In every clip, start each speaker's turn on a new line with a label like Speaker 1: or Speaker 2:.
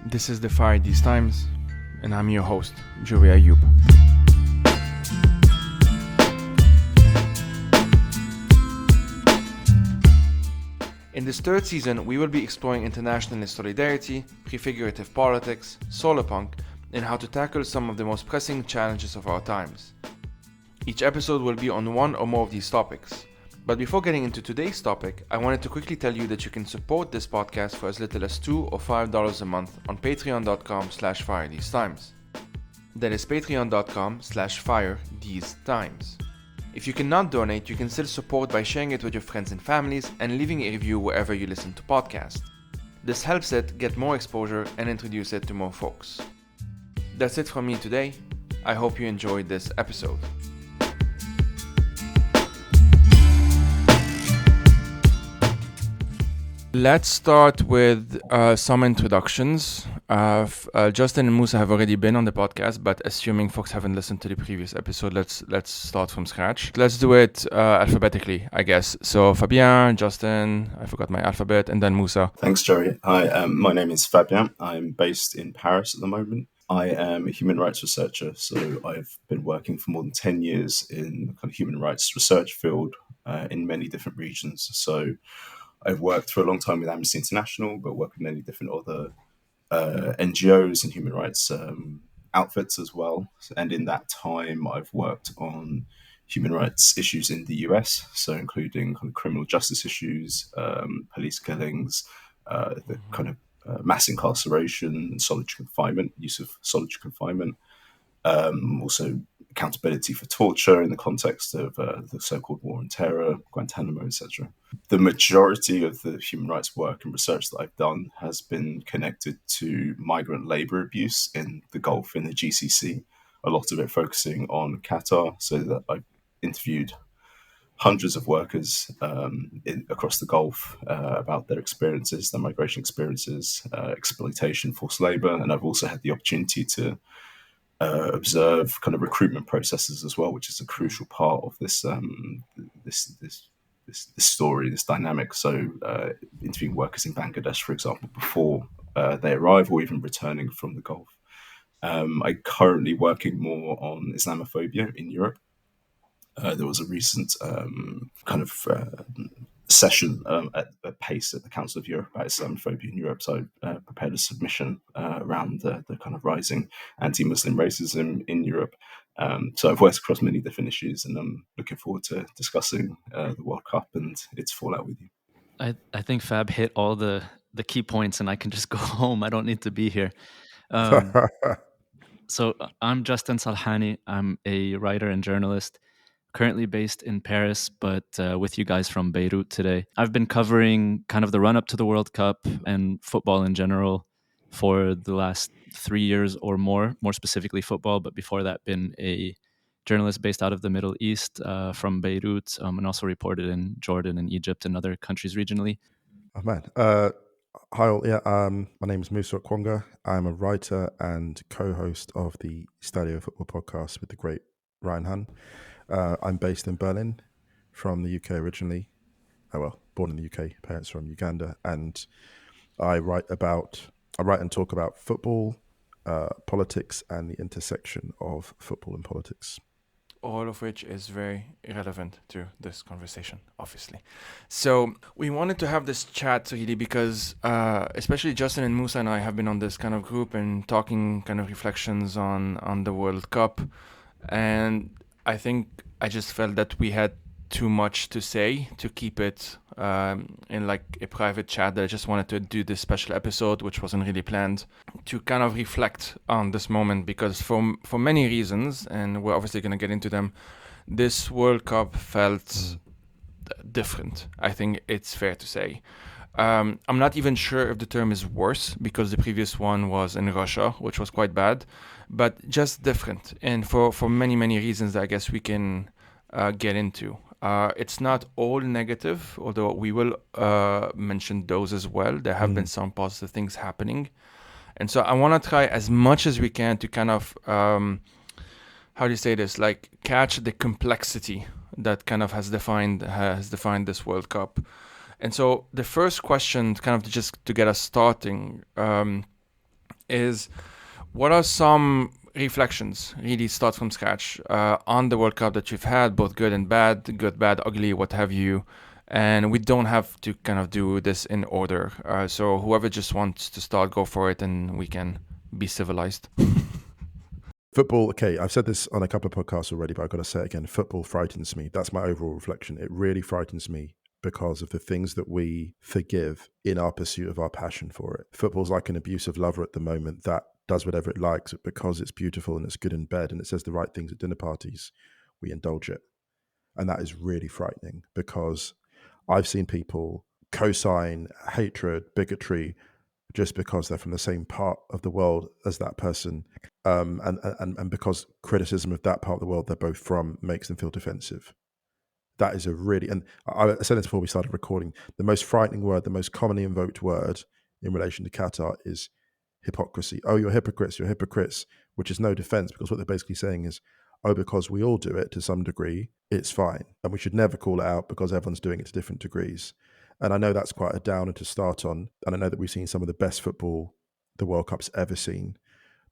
Speaker 1: This is the Fire These Times, and I'm your host, Joey Ayoub. In this third season, we will be exploring internationalist solidarity, prefigurative politics, solarpunk, and how to tackle some of the most pressing challenges of our times. Each episode will be on one or more of these topics. But before getting into today's topic, I wanted to quickly tell you that you can support this podcast for as little as $2 or $5 a month on patreon.com/firethesetimes. That is patreon.com/firethesetimes. If you cannot donate, you can still support by sharing it with your friends and families and leaving a review wherever you listen to podcasts. This helps it get more exposure and introduce it to more folks. That's it from me today. I hope you enjoyed this episode. Let's start with some introductions. Justin and Musa have already been on the podcast, but assuming folks haven't listened to the previous episode, let's start from scratch. Let's do it alphabetically, I guess. So Fabien, Justin, I forgot my alphabet, and then Musa.
Speaker 2: Thanks, Joey. Hi, my name is Fabien. I'm based in Paris at the moment. I am a human rights researcher, so I've been working for more than 10 years in the kind of human rights research field in many different regions. So I've worked for a long time with Amnesty International, but worked with many different other NGOs and human rights outfits as well. And in that time, I've worked on human rights issues in the US, so including kind of criminal justice issues, police killings, the kind of mass incarceration, solitary confinement, use of solitary confinement, also accountability for torture in the context of the so-called war on terror, Guantanamo, etc. The majority of the human rights work and research that I've done has been connected to migrant labor abuse in the Gulf, in the GCC, a lot of it focusing on Qatar, so that I've interviewed hundreds of workers across the Gulf about their experiences, their migration experiences, exploitation, forced labor, and I've also had the opportunity to observe kind of recruitment processes as well, which is a crucial part of this story, this dynamic. So interviewing workers in Bangladesh, for example, before they arrive or even returning from the Gulf. I'm currently working more on Islamophobia in Europe. There was a recent kind of session at PACE at the Council of Europe about Islamophobia in Europe. So I prepared a submission around the kind of rising anti-Muslim racism in Europe. So I've worked across many different issues, and I'm looking forward to discussing the World Cup and its fallout with you.
Speaker 3: I think Fab hit all the key points, and I can just go home. I don't need to be here. So I'm Justin Salhani. I'm a writer and journalist, currently based in Paris, but with you guys from Beirut today. I've been covering kind of the run-up to the World Cup and football in general for the last 3 years or more specifically football, but before that been a journalist based out of the Middle East from Beirut, and also reported in Jordan and Egypt and other countries regionally.
Speaker 4: Oh, man. Hi all. Yeah, my name is Musa Okwonga. I'm a writer and co-host of the Stadio football podcast with the great Ryan Hun. I'm based in Berlin, from the UK originally. Born in the UK, parents from Uganda, and I write and talk about football, politics, and the intersection of football and politics.
Speaker 1: All of which is very relevant to this conversation, obviously. So we wanted to have this chat really because especially Justin and Musa and I have been on this kind of group and talking kind of reflections on the World Cup. And I think I just felt that we had too much to say to keep it in like a private chat, that I just wanted to do this special episode, which wasn't really planned, to kind of reflect on this moment, because for many reasons, and we're obviously going to get into them, this World Cup felt different. I think it's fair to say. I'm not even sure if the term is worse, because the previous one was in Russia, which was quite bad, but just different. And for many, many reasons that I guess we can get into. It's not all negative, although we will mention those as well. There have been some positive things happening. And so I want to try as much as we can to kind of, how do you say this, like catch the complexity that kind of has defined this World Cup. And so the first question, kind of just to get us starting, is what are some reflections, really start from scratch, on the World Cup that you've had, both good and bad, good, bad, ugly, what have you. And we don't have to kind of do this in order. So whoever just wants to start, go for it, and we can be civilized.
Speaker 4: Football, okay, I've said this on a couple of podcasts already, but I've got to say it again. Football frightens me. That's my overall reflection. It really frightens me because of the things that we forgive in our pursuit of our passion for it. Football's like an abusive lover at the moment that does whatever it likes because it's beautiful and it's good in bed and it says the right things at dinner parties. We indulge it. And that is really frightening because I've seen people co-sign hatred, bigotry, just because they're from the same part of the world as that person. And because criticism of that part of the world they're both from makes them feel defensive. That is a really, and I said this before we started recording, the most frightening word, the most commonly invoked word in relation to Qatar is hypocrisy. Oh, you're hypocrites, which is no defense because what they're basically saying is, oh, because we all do it to some degree, it's fine. And we should never call it out because everyone's doing it to different degrees. And I know that's quite a downer to start on. And I know that we've seen some of the best football the World Cup's ever seen.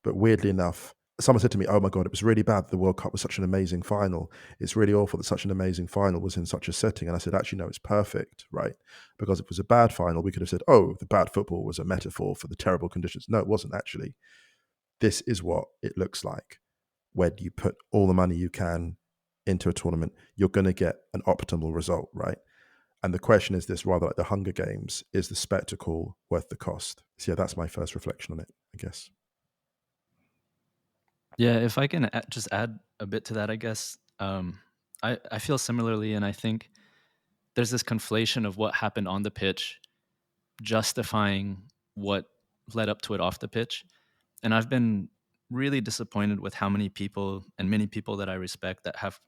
Speaker 4: But weirdly enough, someone said to me, oh my God, it was really bad that the World Cup was such an amazing final. It's really awful that such an amazing final was in such a setting. And I said, actually, no, it's perfect, right? Because if it was a bad final, we could have said, oh, the bad football was a metaphor for the terrible conditions. No, it wasn't actually. This is what it looks like. When you put all the money you can into a tournament, you're going to get an optimal result, right? And the question is this, rather like the Hunger Games, is the spectacle worth the cost? So yeah, that's my first reflection on it, I guess.
Speaker 3: Yeah, if I can just add a bit to that, I guess. I feel similarly, and I think there's this conflation of what happened on the pitch justifying what led up to it off the pitch. And I've been really disappointed with how many people, and many people that I respect, that have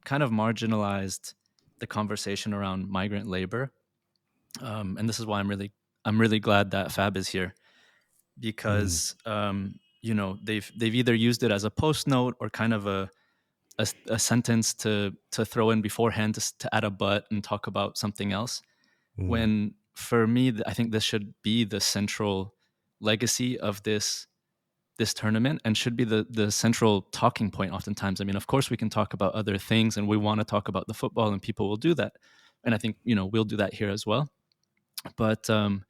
Speaker 3: kind of marginalized the conversation around migrant labor. And this is why I'm really glad that Fab is here, because they've either used it as a post note or kind of a sentence to throw in beforehand to add a but and talk about something else. When for me, I think this should be the central legacy of this tournament and should be the central talking point oftentimes. I mean, of course we can talk about other things and we want to talk about the football and people will do that. And I think, we'll do that here as well. But the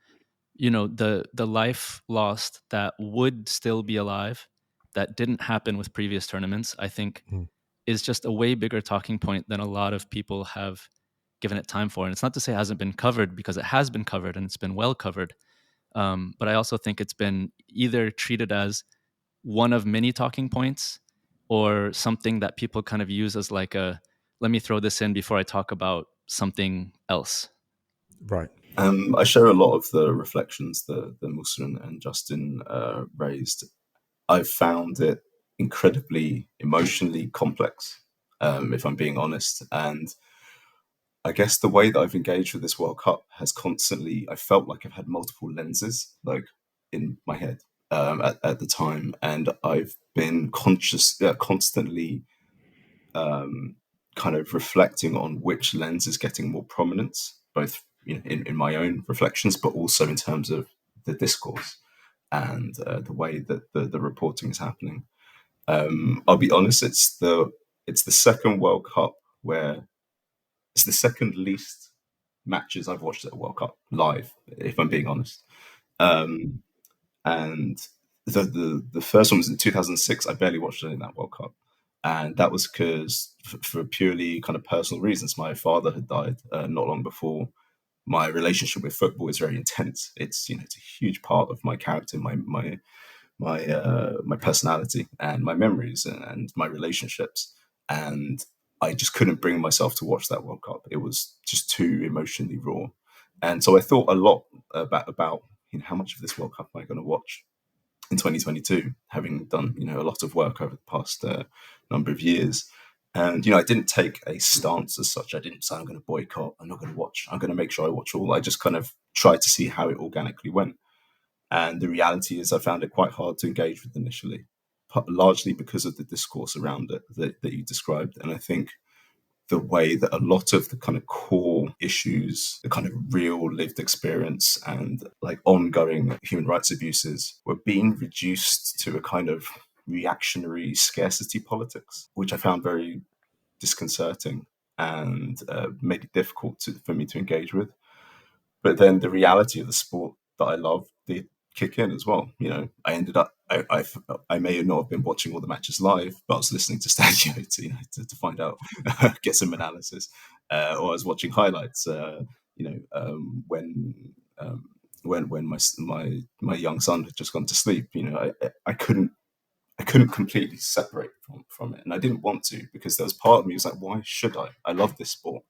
Speaker 3: life lost that would still be alive, that didn't happen with previous tournaments, I think is just a way bigger talking point than a lot of people have given it time for. And it's not to say it hasn't been covered, because it has been covered and it's been well covered. But I also think it's been either treated as one of many talking points or something that people kind of use as like let me throw this in before I talk about something else.
Speaker 4: Right.
Speaker 2: I share a lot of the reflections that Musa and Justin raised. I've found it incredibly emotionally complex, if I'm being honest. And I guess the way that I've engaged with this World Cup has constantly, I felt like I've had multiple lenses like in my head at the time. And I've been constantly kind of reflecting on which lens is getting more prominence, both in my own reflections, but also in terms of the discourse and the way that the reporting is happening. I'll be honest, it's the second World Cup where it's the second least matches I've watched at a World Cup live, if I'm being honest. And the first one was in 2006. I barely watched any of that World Cup. And that was because, for purely kind of personal reasons, my father had died not long before. My relationship with football is very intense. It's it's a huge part of my character, my personality, and my memories, and my relationships. And I just couldn't bring myself to watch that World Cup. It was just too emotionally raw. And so I thought a lot about how much of this World Cup am I going to watch in 2022, having done a lot of work over the past number of years. And I didn't take a stance as such. I didn't say I'm going to boycott, I'm not going to watch, I'm going to make sure I watch all. I just kind of tried to see how it organically went. And the reality is I found it quite hard to engage with initially, largely because of the discourse around it that you described. And I think the way that a lot of the kind of core issues, the kind of real lived experience and like ongoing human rights abuses were being reduced to a kind of reactionary scarcity politics, which I found very disconcerting and made it difficult for me to engage with. But then the reality of the sport that I love did kick in as well. You know, I ended up, I may not have been watching all the matches live, but I was listening to Stadio to find out, get some analysis, or I was watching highlights. When my young son had just gone to sleep, you know, I couldn't completely separate from it, and I didn't want to, because there was part of me who was like, why should I? I love this sport.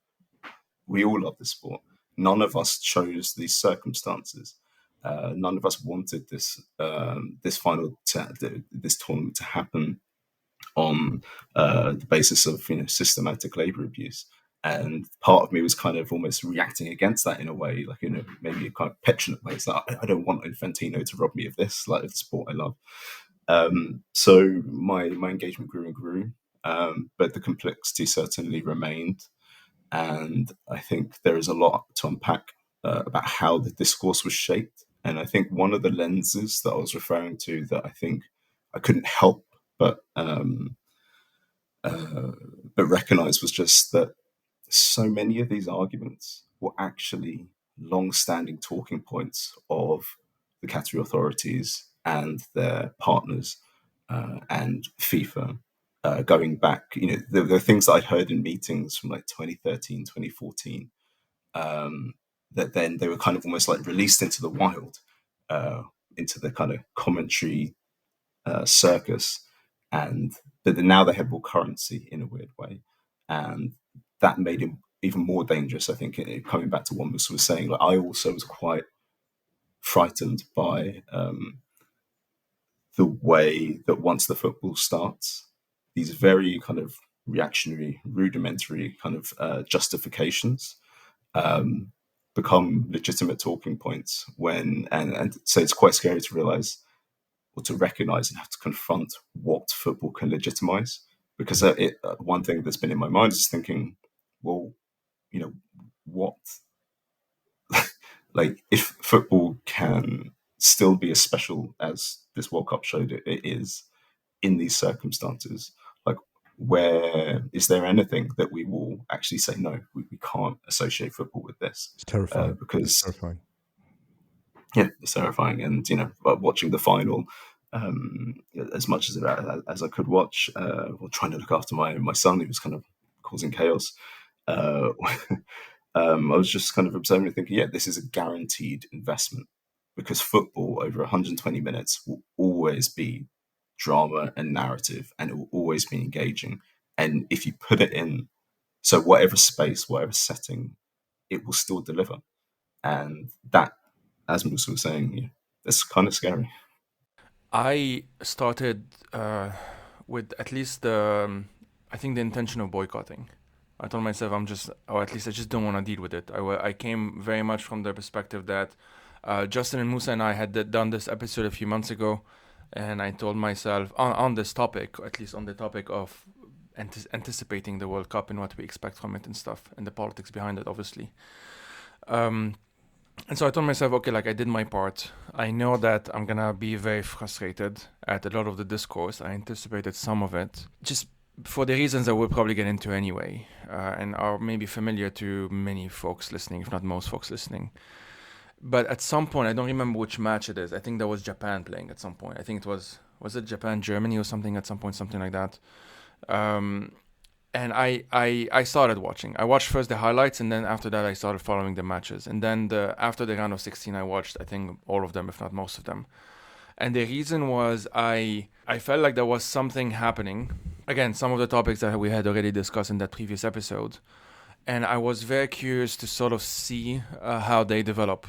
Speaker 2: We all love this sport. None of us chose these circumstances. None of us wanted this this tournament to happen on the basis of systematic labour abuse. And part of me was kind of almost reacting against that in a way, like maybe a kind of petulant way. It's like, I don't want Infantino to rob me of this, like of the sport I love. So my engagement grew and grew, but the complexity certainly remained. And I think there is a lot to unpack about how the discourse was shaped. And I think one of the lenses that I was referring to that I think I couldn't help but recognize was just that so many of these arguments were actually long-standing talking points of the Qatari authorities and their partners and FIFA. Going back, there were things that I'd heard in meetings from like 2013, 2014, that then they were kind of almost like released into the wild, into the kind of commentary circus, but now they had more currency in a weird way, and that made it even more dangerous. I think coming back to what Musa was saying, like I also was quite frightened by the way that once the football starts, these very kind of reactionary, rudimentary kind of justifications become legitimate talking points and so it's quite scary to realize or to recognize and have to confront what football can legitimize. Because one thing that's been in my mind is thinking, well, what, like if football can still be as special as this World Cup showed it is in these circumstances, like where is there anything that we will actually say, no, we can't associate football with this?
Speaker 4: It's terrifying.
Speaker 2: Because
Speaker 4: it's terrifying.
Speaker 2: Yeah, it's terrifying. And, watching the final, as much as I could watch, or trying to look after my son, who was kind of causing chaos, I was just kind of observing and thinking, yeah, this is a guaranteed investment, because football over 120 minutes will always be drama and narrative, and it will always be engaging. And if you put it in, so whatever space, whatever setting, it will still deliver. And that, as Musa was saying, that's kind of scary.
Speaker 1: I started with at least I think the intention of boycotting. I told myself or at least I just don't want to deal with it. I came very much from the perspective that Justin and Musa and I had done this episode a few months ago, and I told myself on this topic, at least on the topic of anticipating the World Cup and what we expect from it and stuff, and the politics behind it, obviously. And so I told myself, okay, like I did my part. I know that I'm gonna be very frustrated at a lot of the discourse. I anticipated some of it, just for the reasons that we'll probably get into anyway, and are maybe familiar to many folks listening, if not most folks listening. But at some point, I don't remember which match it is. I think there was Japan playing at some point. I think it was it Japan-Germany or something at some point, something like that. And I started watching. I watched first the highlights, and then after that I started following the matches. And then after the round of 16, I watched, I think, all of them, if not most of them. And the reason was I felt like there was something happening. Again, some of the topics that we had already discussed in that previous episode. And I was very curious to sort of see how they develop.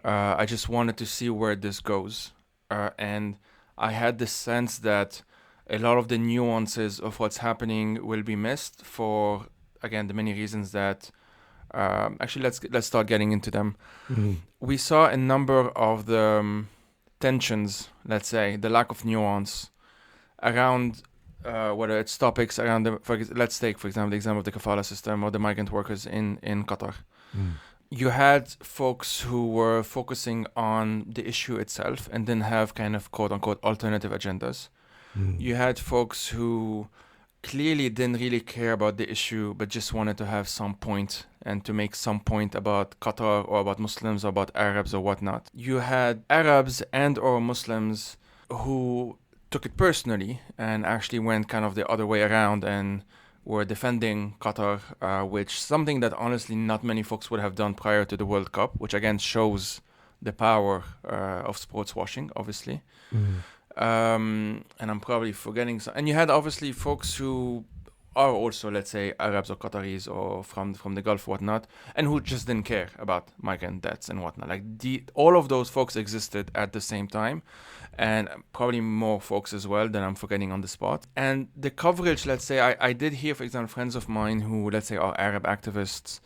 Speaker 1: I just wanted to see where this goes. And I had the sense that a lot of the nuances of what's happening will be missed for, again, the many reasons that actually let's start getting into them.
Speaker 4: Mm-hmm.
Speaker 1: We saw a number of the tensions, let's say, the lack of nuance around whether it's topics around let's take, for example, the example of the kafala system or the migrant workers in Qatar. You had folks who were focusing on the issue itself and then have kind of quote unquote alternative agendas. You had folks who clearly didn't really care about the issue but just wanted to have some point and to make some point about Qatar or about Muslims or about Arabs or whatnot. You had Arabs and or Muslims who took it personally and actually went kind of the other way around and were defending Qatar, which something that honestly not many folks would have done prior to the World Cup, which again shows the power of sports washing, obviously. And I'm probably forgetting some. And you had obviously folks who are also, let's say, Arabs or Qataris or from the Gulf, whatnot, and who just didn't care about migrant deaths and whatnot. Like all of those folks existed at the same time, and probably more folks as well than I'm forgetting on the spot. And the coverage, let's say, I did hear, for example, friends of mine who, let's say, are Arab activists,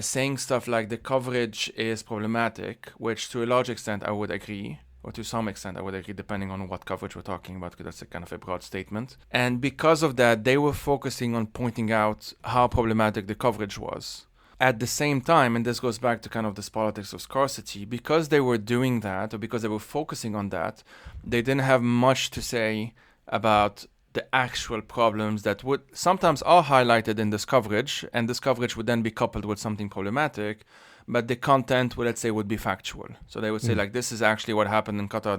Speaker 1: saying stuff like the coverage is problematic, which to a large extent I would agree. Or to some extent, I would agree, depending on what coverage we're talking about, because that's a kind of a broad statement. And because of that, they were focusing on pointing out how problematic the coverage was. At the same time, and this goes back to kind of this politics of scarcity, because they were doing that, or because they were focusing on that, they didn't have much to say about the actual problems that would sometimes are highlighted in this coverage, and this coverage would then be coupled with something problematic, but the content, let's say, would be factual. So they would say, like, this is actually what happened in Qatar,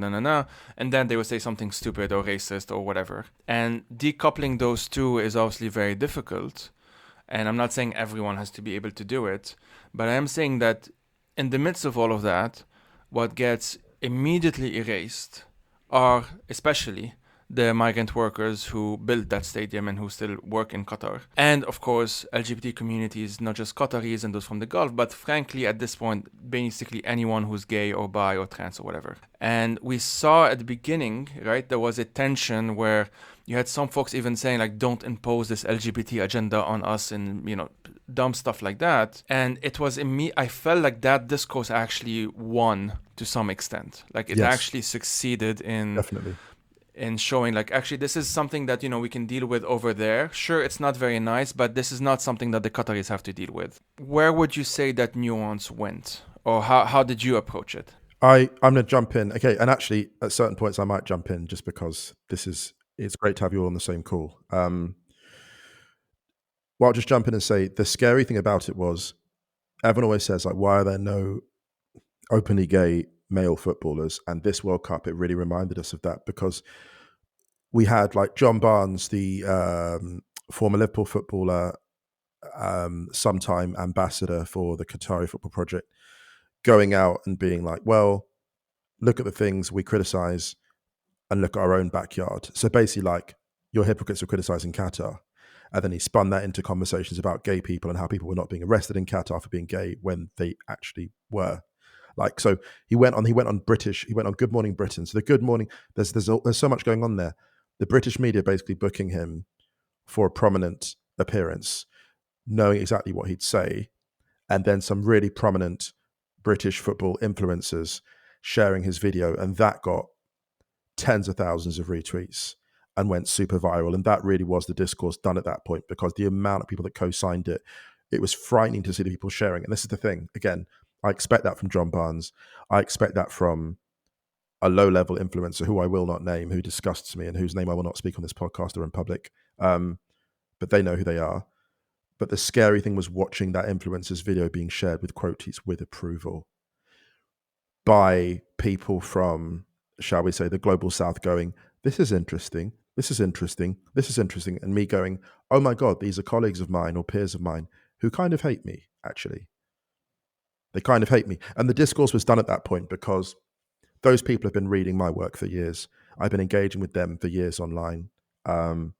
Speaker 1: and then they would say something stupid or racist or whatever. And decoupling those two is obviously very difficult. And I'm not saying everyone has to be able to do it, but I am saying that in the midst of all of that, what gets immediately erased are especially the migrant workers who built that stadium and who still work in Qatar. And of course, LGBT communities, not just Qataris and those from the Gulf, but frankly, at this point, basically anyone who's gay or bi or trans or whatever. And we saw at the beginning, right, there was a tension where you had some folks even saying, like, don't impose this LGBT agenda on us and, dumb stuff like that. And it was I felt like that discourse actually won to some extent. Like, it actually succeeded in...
Speaker 4: Definitely.
Speaker 1: In showing, like, actually, this is something that, we can deal with over there. Sure, it's not very nice, but this is not something that the Qataris have to deal with. Where would you say that nuance went? Or how did you approach it?
Speaker 4: I'm going to jump in. Okay, and actually, at certain points, I might jump in just because it's great to have you all on the same call. Well, I'll just jump in and say the scary thing about it was everyone always says, like, why are there no openly gay male footballers? And this World Cup, it really reminded us of that, because we had, like, John Barnes, the former Liverpool footballer, sometime ambassador for the Qatari football project, going out and being like, well, look at the things we criticize and look at our own backyard. So basically, like, you're hypocrites for criticizing Qatar. And then he spun that into conversations about gay people and how people were not being arrested in Qatar for being gay when they actually were. Like, so he went on Good Morning Britain. So the Good Morning, there's so much going on there. The British media basically booking him for a prominent appearance, knowing exactly what he'd say, and then some really prominent British football influencers sharing his video, and that got tens of thousands of retweets and went super viral. And that really was the discourse done at that point, because the amount of people that co-signed it, it was frightening to see the people sharing. And this is the thing, again, I expect that from John Barnes. I expect that from a low-level influencer who I will not name, who disgusts me and whose name I will not speak on this podcast or in public. But they know who they are. But the scary thing was watching that influencer's video being shared with quotes with approval by people from, shall we say, the global south, going, this is interesting, this is interesting, this is interesting. And me going, oh my God, these are colleagues of mine or peers of mine who kind of hate me, actually. They kind of hate me. And the discourse was done at that point because those people have been reading my work for years. I've been engaging with them for years online. And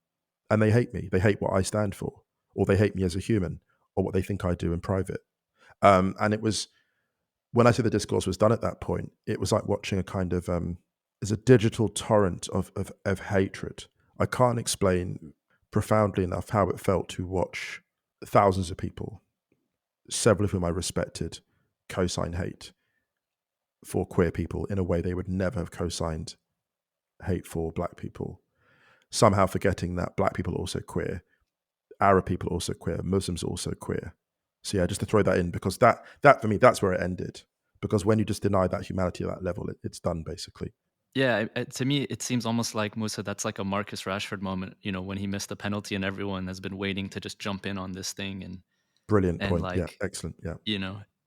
Speaker 4: they hate me. They hate what I stand for, or they hate me as a human, or what they think I do in private. And it was, when I say the discourse was done at that point, it was like watching a kind of, there's a digital torrent of hatred. I can't explain profoundly enough how it felt to watch thousands of people, several of whom I respected, co-sign hate for queer people in a way they would never have co-signed hate for black people. somehow forgetting that black people are also queer, Arab people are also queer, Muslims are also queer. So yeah, just to throw that in, because that for me, that's where it ended. Because when you just deny that humanity at that level, it's done basically.
Speaker 3: Yeah, to me, it seems almost like Musa. That's like a Marcus Rashford moment, when he missed the penalty, and everyone has been waiting to just jump in on this thing,
Speaker 4: Brilliant
Speaker 3: and
Speaker 4: point. Yeah,
Speaker 3: like,
Speaker 4: excellent. Yeah.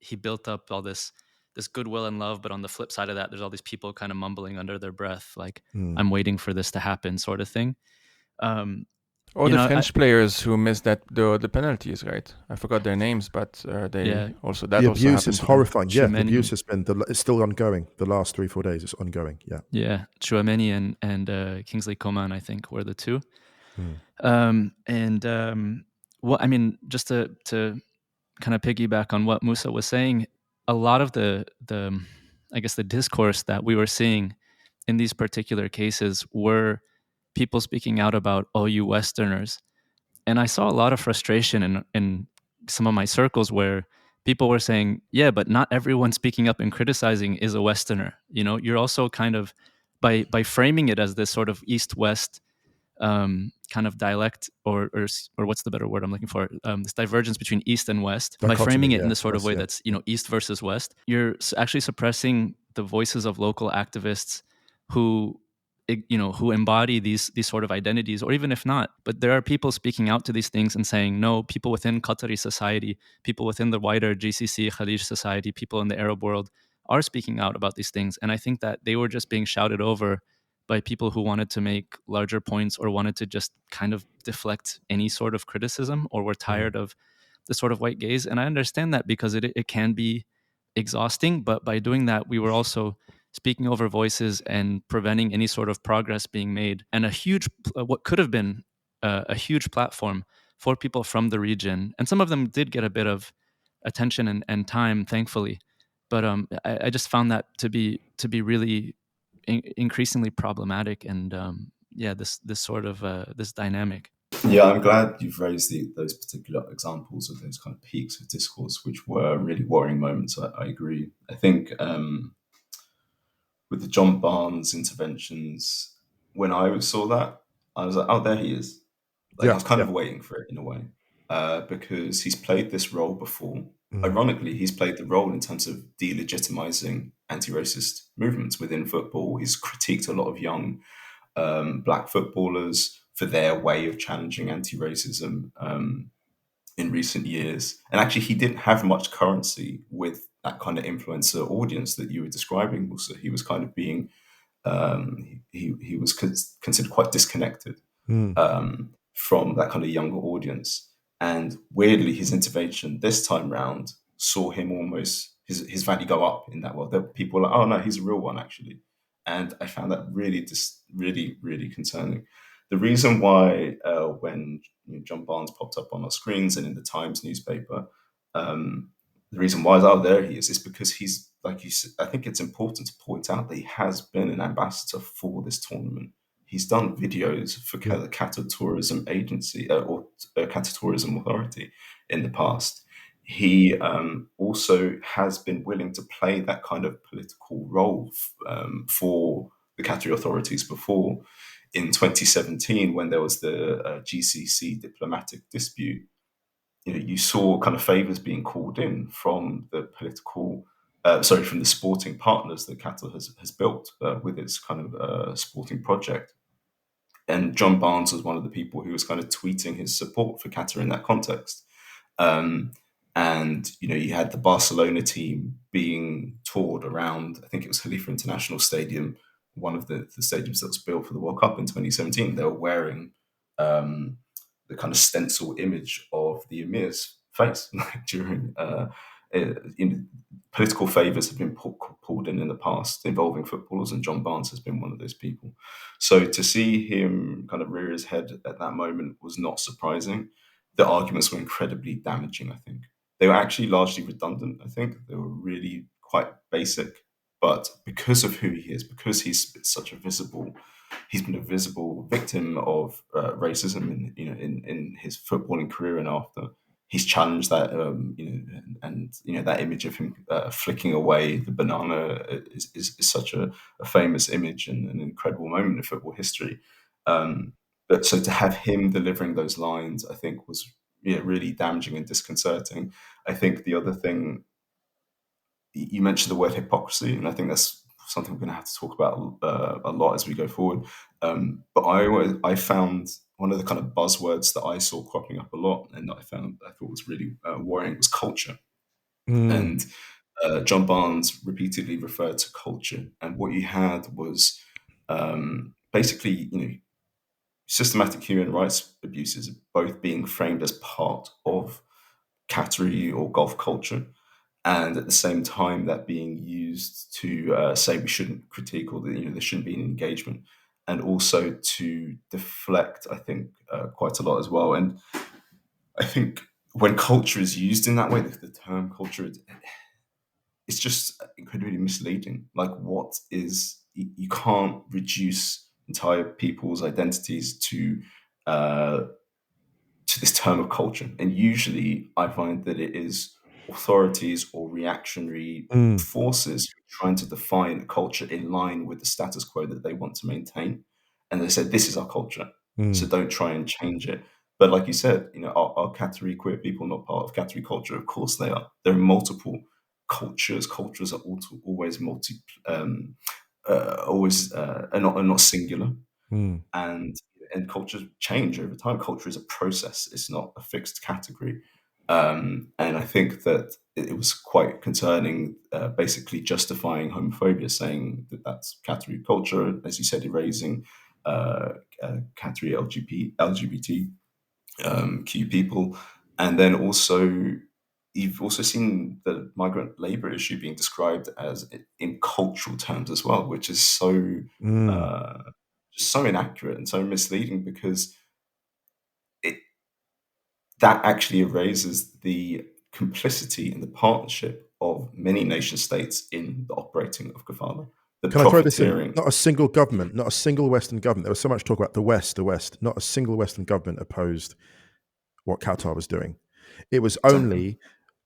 Speaker 3: he built up all this goodwill and love, but on the flip side of that, there's all these people kind of mumbling under their breath, like, I'm waiting for this to happen, sort of thing.
Speaker 1: Or the French players who missed the penalties, right? I forgot their names, but they also that
Speaker 4: the
Speaker 1: also
Speaker 4: abuse is horrifying. Yeah, the abuse has been it's still ongoing. The last 3-4 days, it's ongoing. Yeah,
Speaker 3: yeah. Chouameni and Kingsley Coman, I think, were the two. What I mean, just to kind of piggyback on what Musa was saying, a lot of the I guess the discourse that we were seeing in these particular cases were people speaking out about, oh, you Westerners. And I saw a lot of frustration in some of my circles where people were saying, yeah, but not everyone speaking up and criticizing is a Westerner. You're also kind of, by framing it as this sort of East-West kind of dialect, or what's the better word I'm looking for? This divergence between East and West. By framing it in this sort of way that's East versus West, you're actually suppressing the voices of local activists who embody these sort of identities, or even if not, but there are people speaking out to these things and saying, no, people within Qatari society, people within the wider GCC Khalij society, people in the Arab world are speaking out about these things. And I think that they were just being shouted over by people who wanted to make larger points or wanted to just kind of deflect any sort of criticism, or were tired of the sort of white gaze. And I understand that, because it can be exhausting, but by doing that, we were also speaking over voices and preventing any sort of progress being made. And what could have been a huge platform for people from the region, and some of them did get a bit of attention and time, thankfully. But I just found that to be really increasingly problematic, and this sort of this dynamic.
Speaker 2: Yeah, I'm glad you've raised those particular examples of those kind of peaks of discourse, which were really worrying moments. I agree. I think with the John Barnes interventions, when I saw that, I was like, oh, there he is. Like, I was kind of waiting for it in a way, because he's played this role before. Ironically, he's played the role in terms of delegitimizing anti-racist movements within football. He's critiqued a lot of young black footballers for their way of challenging anti-racism in recent years. And actually, he didn't have much currency with that kind of influencer audience that you were describing. Also, he was kind of being he was considered quite disconnected from that kind of younger audience. And weirdly, his intervention this time round saw him almost his value go up in that world. There were people like, oh no, he's a real one actually. And I found that really concerning. The reason why when John Barnes popped up on our screens and in the Times newspaper, the reason why there he is because he's, like you said, I think it's important to point out that he has been an ambassador for this tournament. He's done videos for the Qatar Tourism Agency or Qatar Tourism Authority in the past. He also has been willing to play that kind of political role for the Qatari authorities before. In 2017, when there was the GCC diplomatic dispute, you saw kind of favors being called in from the from the sporting partners that Qatar has built with its kind of sporting project. And John Barnes was one of the people who was kind of tweeting his support for Qatar in that context. And, you had the Barcelona team being toured around, I think it was Khalifa International Stadium, one of the stadiums that was built for the World Cup in 2017. They were wearing the kind of stencil image of the Emir's face during political favors have been pulled in the past involving footballers, and John Barnes has been one of those people. So to see him kind of rear his head at that moment was not surprising. The arguments were incredibly damaging, I think. They were actually largely redundant, I think. They were really quite basic. But because of who he is, because he's been a visible victim of racism in his footballing career and after. He's challenged that, that image of him flicking away the banana is such a famous image and an incredible moment in football history. But so to have him delivering those lines, I think was really damaging and disconcerting. I think the other thing, you mentioned the word hypocrisy, and I think that's something we're going to have to talk about a lot as we go forward. But I found one of the kind of buzzwords that I saw cropping up a lot, and I thought was really worrying, was culture. And John Barnes repeatedly referred to culture, and what you had was basically, systematic human rights abuses both being framed as part of Qatari or Gulf culture, and at the same time that being used to say we shouldn't critique, or there shouldn't be an engagement, and also to deflect, I think, quite a lot as well. And I think when culture is used in that way, the term culture, it's just incredibly misleading. Like, you can't reduce entire people's identities to this term of culture. And usually I find that it is authorities or reactionary forces trying to define a culture in line with the status quo that they want to maintain. And they said, this is our culture, so don't try and change it. But like you said, are Qatari queer people not part of Qatari culture? Of course they are. There are multiple cultures. Cultures are always are not singular. And cultures change over time. Culture is a process; it's not a fixed category. And I think that it was quite concerning, basically justifying homophobia, saying that that's Qatari culture, as you said, erasing Qatari LGBTQ people, and then also you've also seen the migrant labor issue being described as in cultural terms as well, which is so inaccurate and so misleading, because that actually erases the complicity and the partnership of many nation states in the operating of kafala.
Speaker 4: Can I throw this in? Not a single government, not a single Western government. There was so much talk about the West. Not a single Western government opposed what Qatar was doing. It was only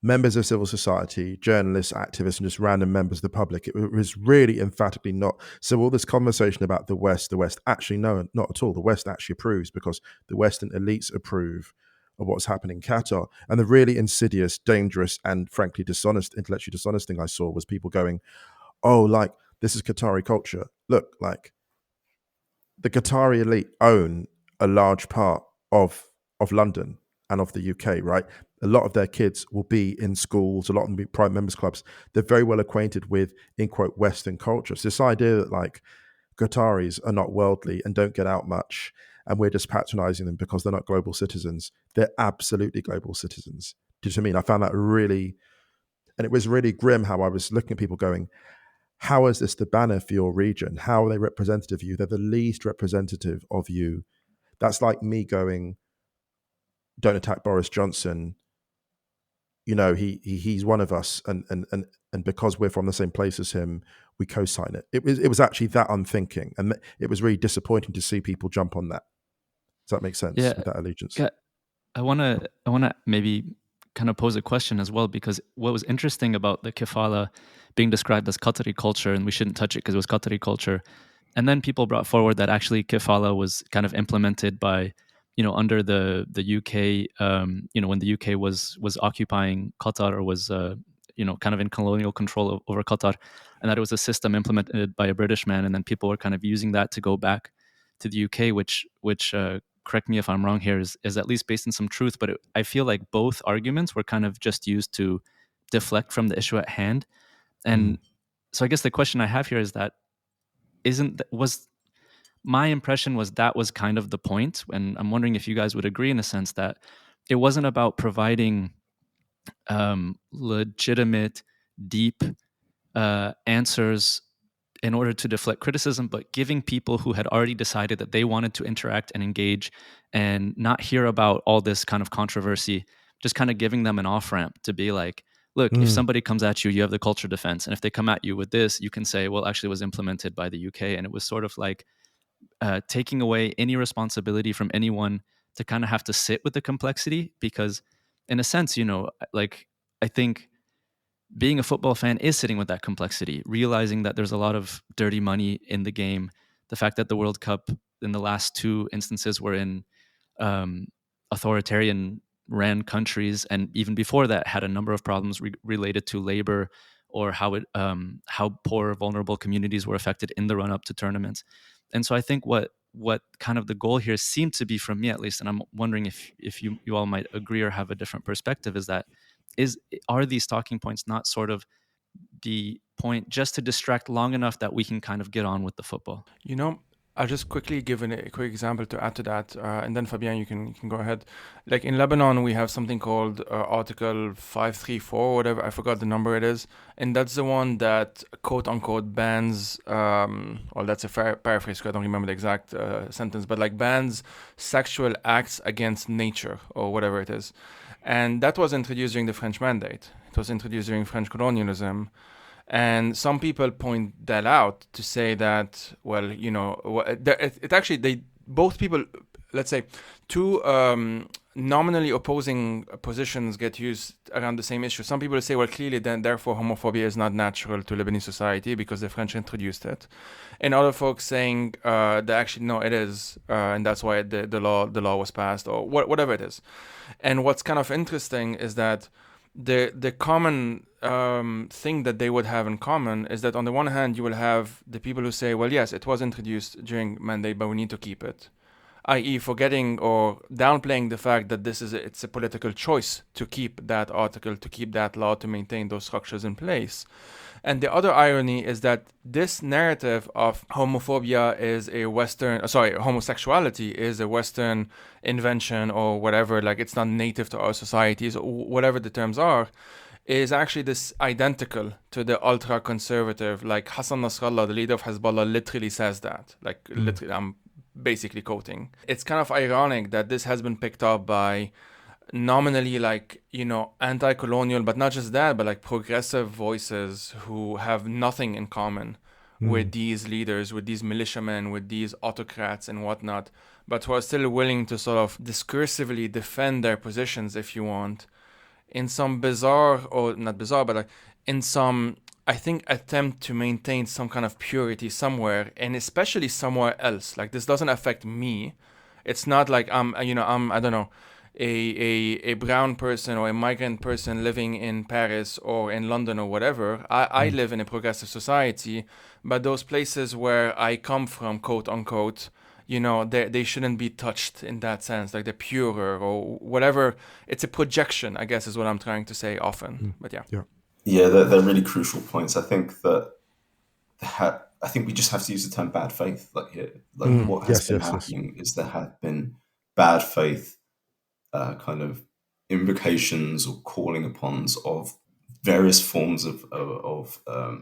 Speaker 4: members of civil society, journalists, activists, and just random members of the public. It was really emphatically not. So all this conversation about the West, actually, no, not at all. The West actually approves, because the Western elites approve of what's happening in Qatar. And the really insidious, dangerous, and frankly intellectually dishonest thing I saw was people going, oh, like, this is Qatari culture. Look, like, the Qatari elite own a large part of London and of the UK, right? A lot of their kids will be in schools, a lot of them will be private members clubs. They're very well acquainted with, in quote, Western culture. So this idea that, like, Qataris are not worldly and don't get out much, and we're just patronizing them because they're not global citizens. They're absolutely global citizens. Do you know what I mean? I found that really, and it was really grim how I was looking at people going, how is this the banner for your region? How are they representative of you? They're the least representative of you. That's like me going, don't attack Boris Johnson. He's one of us, and because we're from the same place as him, we co-sign it. It was actually that unthinking, and it was really disappointing to see people jump on that. Does that make sense?
Speaker 3: Yeah.
Speaker 4: With that allegiance?
Speaker 3: Yeah, I wanna maybe kind of pose a question as well, because what was interesting about the kefala being described as Qatari culture, and we shouldn't touch it because it was Qatari culture, and then people brought forward that actually kefala was kind of implemented by, under the UK, when the UK was occupying Qatar, or was kind of in colonial control over Qatar, and that it was a system implemented by a British man, and then people were kind of using that to go back to the UK, which correct me if I'm wrong here, is at least based in some truth, but I feel like both arguments were kind of just used to deflect from the issue at hand. And so I guess the question I have here is that was my impression was that was kind of the point, and I'm wondering if you guys would agree in a sense that it wasn't about providing legitimate, deep answers in order to deflect criticism, but giving people who had already decided that they wanted to interact and engage and not hear about all this kind of controversy, just kind of giving them an off-ramp to be like, look, if somebody comes at you, you have the culture defense. And if they come at you with this, you can say, well, actually it was implemented by the UK. And it was sort of like taking away any responsibility from anyone to kind of have to sit with the complexity. Because in a sense, like, I think being a football fan is sitting with that complexity, realizing that there's a lot of dirty money in the game. The fact that the World Cup in the last two instances were in authoritarian ran countries, and even before that had a number of problems related to labor or how poor vulnerable communities were affected in the run up to tournaments. And so I think what kind of the goal here seemed to be, from me at least, and I'm wondering if you all might agree or have a different perspective, are these talking points not sort of the point just to distract long enough that we can kind of get on with the football?
Speaker 1: You know, I'll just quickly give a quick example to add to that, and then Fabien, you can go ahead. Like in Lebanon, we have something called Article 534, whatever, I forgot the number it is, and that's the one that quote unquote bans, well, that's a paraphrase, 'cause I don't remember the exact sentence, but like bans sexual acts against nature or whatever it is. And that was introduced during the French Mandate. It was introduced during French colonialism. And some people point that out to say that, well, it actually, both people, let's say, two nominally opposing positions get used around the same issue. Some people say, well, clearly, then therefore, homophobia is not natural to Lebanese society because the French introduced it, and other folks saying that actually no, it is, and that's why the law was passed, or whatever it is. And what's kind of interesting is that the common thing that they would have in common is that on the one hand you will have the people who say, well, yes, it was introduced during mandate, but we need to keep it, i.e. forgetting or downplaying the fact that it's a political choice to keep that article, to keep that law, to maintain those structures in place. And the other irony is that this narrative of homosexuality is a Western invention or whatever, like it's not native to our societies, or whatever the terms are, is actually this identical to the ultra-conservative, like Hassan Nasrallah, the leader of Hezbollah, literally says that. Like, literally, I'm basically quoting. It's kind of ironic that this has been picked up by nominally, like, anti-colonial, but not just that, but like progressive voices who have nothing in common with these leaders, with these militiamen, with these autocrats and whatnot, but who are still willing to sort of discursively defend their positions, if you want, in some bizarre, or not bizarre, but like in some, I think, attempt to maintain some kind of purity somewhere, and especially somewhere else. Like, this doesn't affect me. It's not like I'm I don't know, a brown person or a migrant person living in Paris or in London or whatever. I live in a progressive society, but those places where I come from, quote unquote, they shouldn't be touched in that sense, like they're purer or whatever. It's a projection, I guess, is what I'm trying to say often. But
Speaker 2: yeah, they're really crucial points. I think that I think we just have to use the term bad faith. What has been happening is there have been bad faith kind of invocations or calling upons of various forms of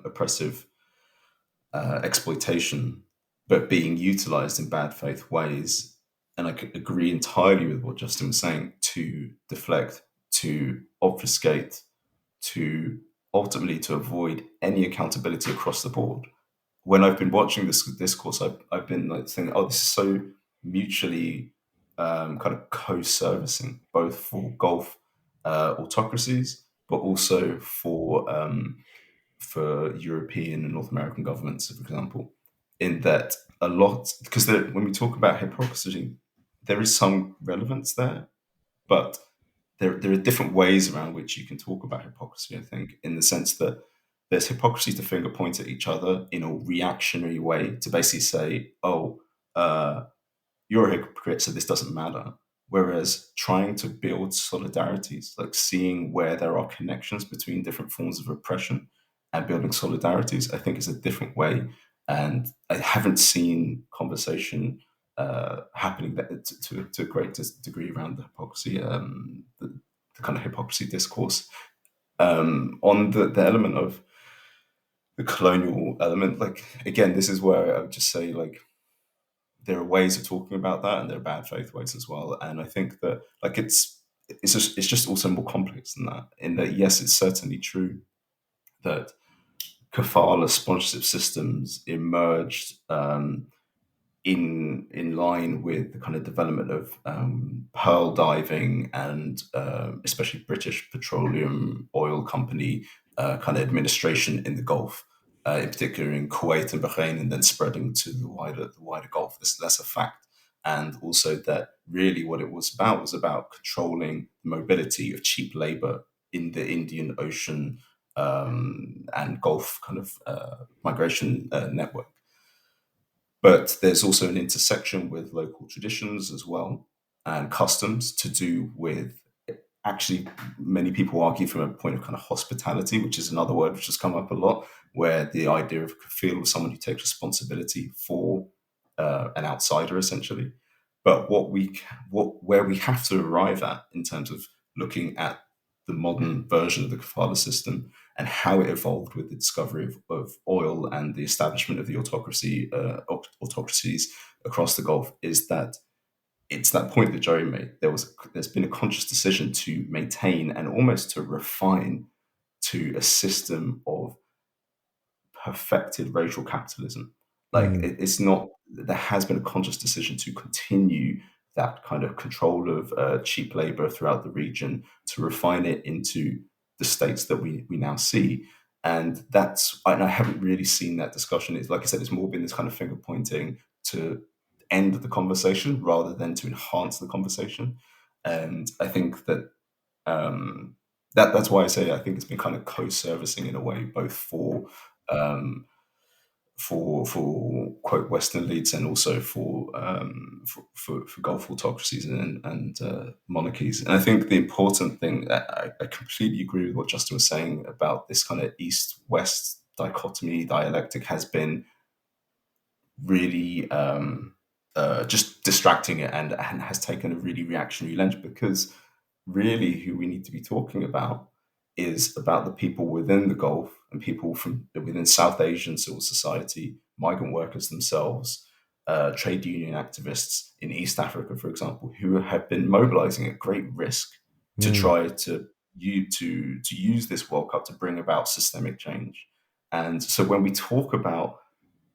Speaker 2: oppressive exploitation, but being utilized in bad faith ways. And I could agree entirely with what Justin was saying, to deflect, to obfuscate, to ultimately to avoid any accountability across the board. When I've been watching this discourse, I've been like thinking, oh, this is so mutually kind of co-servicing, both for Gulf autocracies, but also for European and North American governments, for example, in that a lot, because when we talk about hypocrisy, there is some relevance there, but there are different ways around which you can talk about hypocrisy, I think, in the sense that there's hypocrisy to finger point at each other in a reactionary way, to basically say, oh, you're a hypocrite, so this doesn't matter. Whereas trying to build solidarities, like seeing where there are connections between different forms of oppression and building solidarities, I think is a different way. And I haven't seen conversation happening to a great degree around the hypocrisy, the kind of hypocrisy discourse. On the element of the colonial element, like, again, this is where I would just say, like, there are ways of talking about that, and there are bad faith ways as well. And I think that, like, it's just also more complex than that. In that, yes, it's certainly true that kafala sponsorship systems emerged in line with the kind of development of pearl diving and especially British Petroleum Oil Company kind of administration in the Gulf. in particular in Kuwait and Bahrain, and then spreading to the wider Gulf. That's a fact. And also that really what it was about controlling the mobility of cheap labor in the Indian Ocean and Gulf kind of migration network. But there's also an intersection with local traditions as well and customs to do with, actually, many people argue from a point of kind of hospitality, which is another word which has come up a lot, where the idea of kafil of someone who takes responsibility for an outsider, essentially. But where we have to arrive at in terms of looking at the modern version of the kafala system and how it evolved with the discovery of oil and the establishment of the autocracies across the Gulf, is that it's that point that Joey made. There's been a conscious decision to maintain and almost to refine to a system of perfected racial capitalism. Like it's not. There has been a conscious decision to continue that kind of control of cheap labor throughout the region, to refine it into the states that we now see. And I haven't really seen that discussion. It's like I said, it's more been this kind of finger pointing to end the conversation rather than to enhance the conversation. And I think that that's why I say I think it's been kind of co-servicing in a way, both um, for quote Western elites and also for Gulf autocracies and monarchies. And I think the important thing, I completely agree with what Justin was saying about this kind of East-West dichotomy dialectic has been really just distracting it and has taken a really reactionary lens, because really who we need to be talking about is about the people within the Gulf and people from within South Asian civil society, migrant workers themselves, trade union activists in East Africa, for example, who have been mobilizing at great risk to try to use this World Cup to bring about systemic change. And so when we talk about,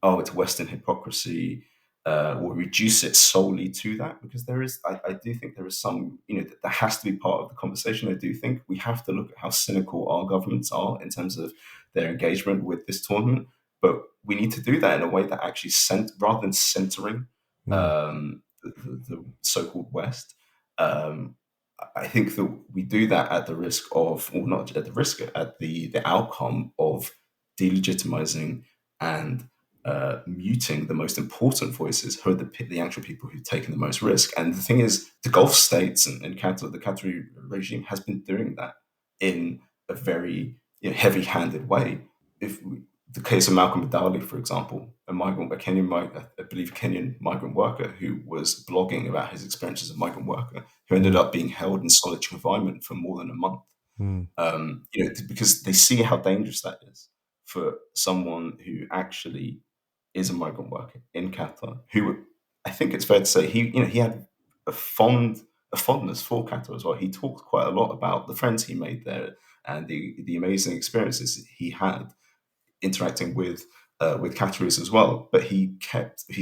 Speaker 2: oh, it's Western hypocrisy, or reduce it solely to that, because I do think there is some, that has to be part of the conversation. I do think we have to look at how cynical our governments are in terms of their engagement with this tournament, but we need to do that in a way that actually rather than centering the so-called West. I think that we do that at the risk of, or not at the risk, at the outcome of delegitimizing and muting the most important voices, who are the actual people who've taken the most risk. And the thing is, the Gulf states and Qatar, the Qatari regime has been doing that in a very heavy-handed way. The case of Malcolm Badali, for example, I believe Kenyan migrant worker who was blogging about his experiences as a migrant worker, who ended up being held in solitary confinement for more than a month. Because they see how dangerous that is for someone who actually is a migrant worker in Qatar, who I think it's fair to say he had a fondness for Qatar as well. He talked quite a lot about the friends he made there and the amazing experiences he had interacting with Qataris as well. But he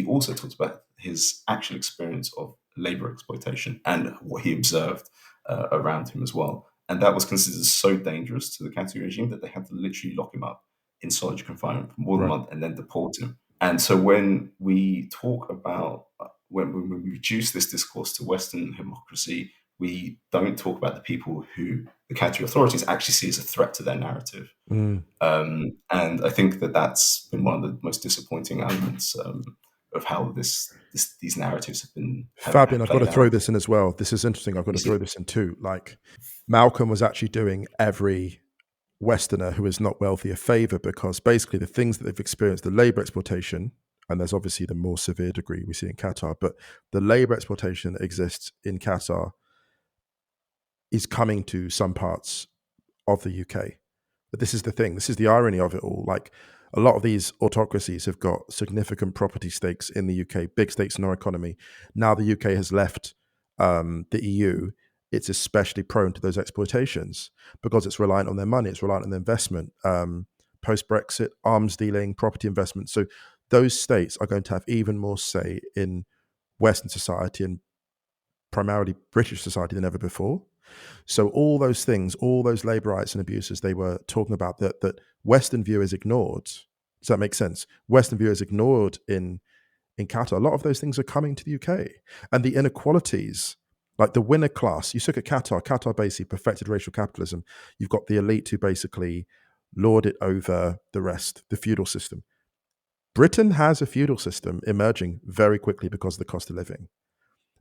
Speaker 2: also talked about his actual experience of labor exploitation and what he observed around him as well. And that was considered so dangerous to the Qatari regime that they had to literally lock him up in solitary confinement for more than a month and then deport him. And so when we talk about, when we reduce this discourse to Western hypocrisy, we don't talk about the people who the Qatari authorities actually see as a threat to their narrative. And I think that that's been one of the most disappointing elements of how these narratives have been.
Speaker 4: Fabien, I've got to throw this in as well. This is interesting. I've got to throw this in too. Like, Malcolm was actually doing every Westerner who is not wealthy a favor, because basically the things that they've experienced, the labor exploitation, and there's obviously the more severe degree we see in Qatar, but the labor exploitation that exists in Qatar is coming to some parts of the UK. But this is the thing. This is the irony of it all. Like, a lot of these autocracies have got significant property stakes in the UK, big stakes in our economy. Now the UK has left the EU, it's especially prone to those exploitations because it's reliant on their money, it's reliant on their investment. Post-Brexit, arms dealing, property investment. So those states are going to have even more say in Western society and primarily British society than ever before. So all those things, all those labor rights and abuses they were talking about that Western viewers ignored, Does that make sense? Western view is ignored in Qatar. A lot of those things are coming to the UK. And the inequalities, like the winner class, you look at Qatar basically perfected racial capitalism. You've got the elite who basically lord it over the rest, the feudal system. Britain has a feudal system emerging very quickly because of the cost of living.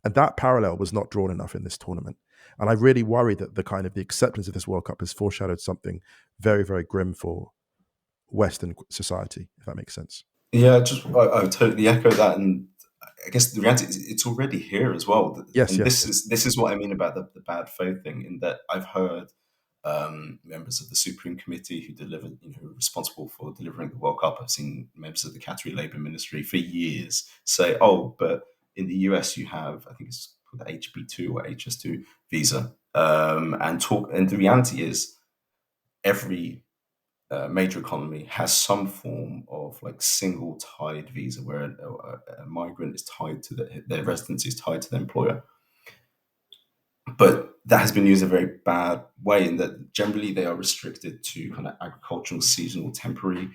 Speaker 4: And that parallel was not drawn enough in this tournament. And I really worry that the acceptance of this World Cup has foreshadowed something very, very grim for Western society, if that makes sense.
Speaker 2: Yeah, I totally echo that, and I guess the reality is it's already here as well.
Speaker 4: Yes,
Speaker 2: and
Speaker 4: yes.
Speaker 2: this is what I mean about the bad faith thing. In that I've heard members of the Supreme Committee who are responsible for delivering the World Cup. I've seen members of the Qatari Labour Ministry for years say, "Oh, but in the US you have, I think it's called the HB2 or HS2 visa," and the reality is every major economy has some form of like single tied visa where a migrant is tied to their residency is tied to the employer. But that has been used in a very bad way in that generally they are restricted to kind of agricultural, seasonal, temporary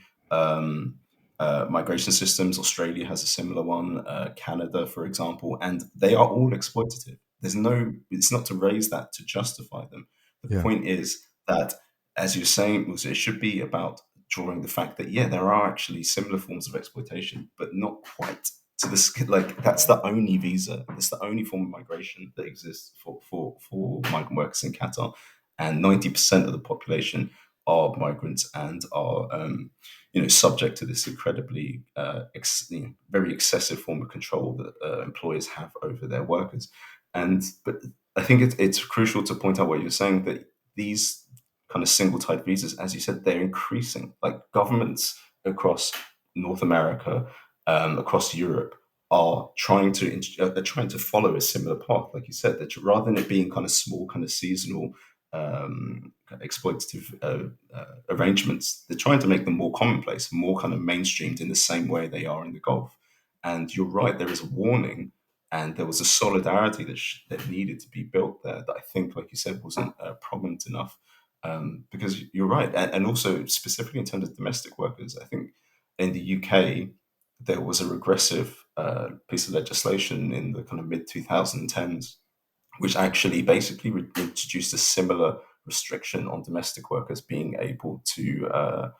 Speaker 2: migration systems. Australia has a similar one, Canada, for example, and they are all exploitative. It's not to raise that to justify them. The point is that, as you're saying, Musa, it should be about drawing the fact that, yeah, there are actually similar forms of exploitation, but not quite to this. Like, that's the only visa, it's the only form of migration that exists for migrant workers in Qatar. And 90% of the population are migrants and are, subject to this incredibly, very excessive form of control that employers have over their workers. But I think it's crucial to point out what you're saying, that these kind of single type visas, as you said, they're increasing. Like governments across North America, across Europe, are trying to follow a similar path. Like you said, that rather than it being kind of small, kind of seasonal, exploitative arrangements, they're trying to make them more commonplace, more kind of mainstreamed in the same way they are in the Gulf. And you're right, there is a warning, and there was a solidarity that needed to be built there that I think, like you said, wasn't prominent enough. Because you're right, and also specifically in terms of domestic workers, I think in the UK there was a regressive piece of legislation in the kind of mid 2010s, which actually basically introduced a similar restriction on domestic workers being able to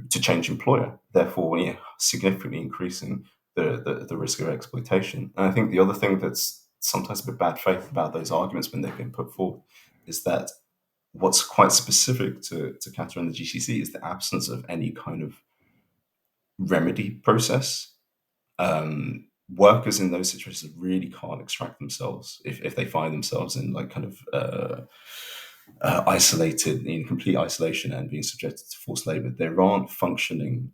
Speaker 2: change employer, therefore significantly increasing the risk of exploitation. And I think the other thing that's sometimes a bit bad faith about those arguments when they've been put forward is that what's quite specific to Qatar and the GCC is the absence of any kind of remedy process. Workers in those situations really can't extract themselves if they find themselves in like kind of isolated, in complete isolation and being subjected to forced labor. There aren't functioning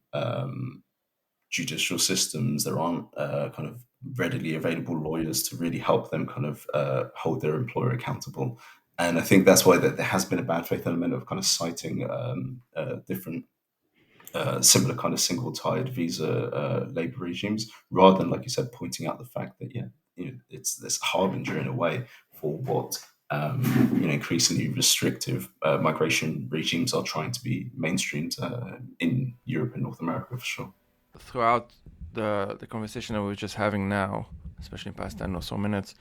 Speaker 2: judicial systems. There aren't kind of readily available lawyers to really help them kind of hold their employer accountable. And I think that's why there has been a bad faith element of kind of citing different similar kind of single-tied visa labor regimes, rather than, like you said, pointing out the fact that it's this harbinger in a way for what increasingly restrictive migration regimes are trying to be mainstreamed in Europe and North America for sure.
Speaker 1: Throughout the conversation that we were just having now, especially in past 10 or so minutes,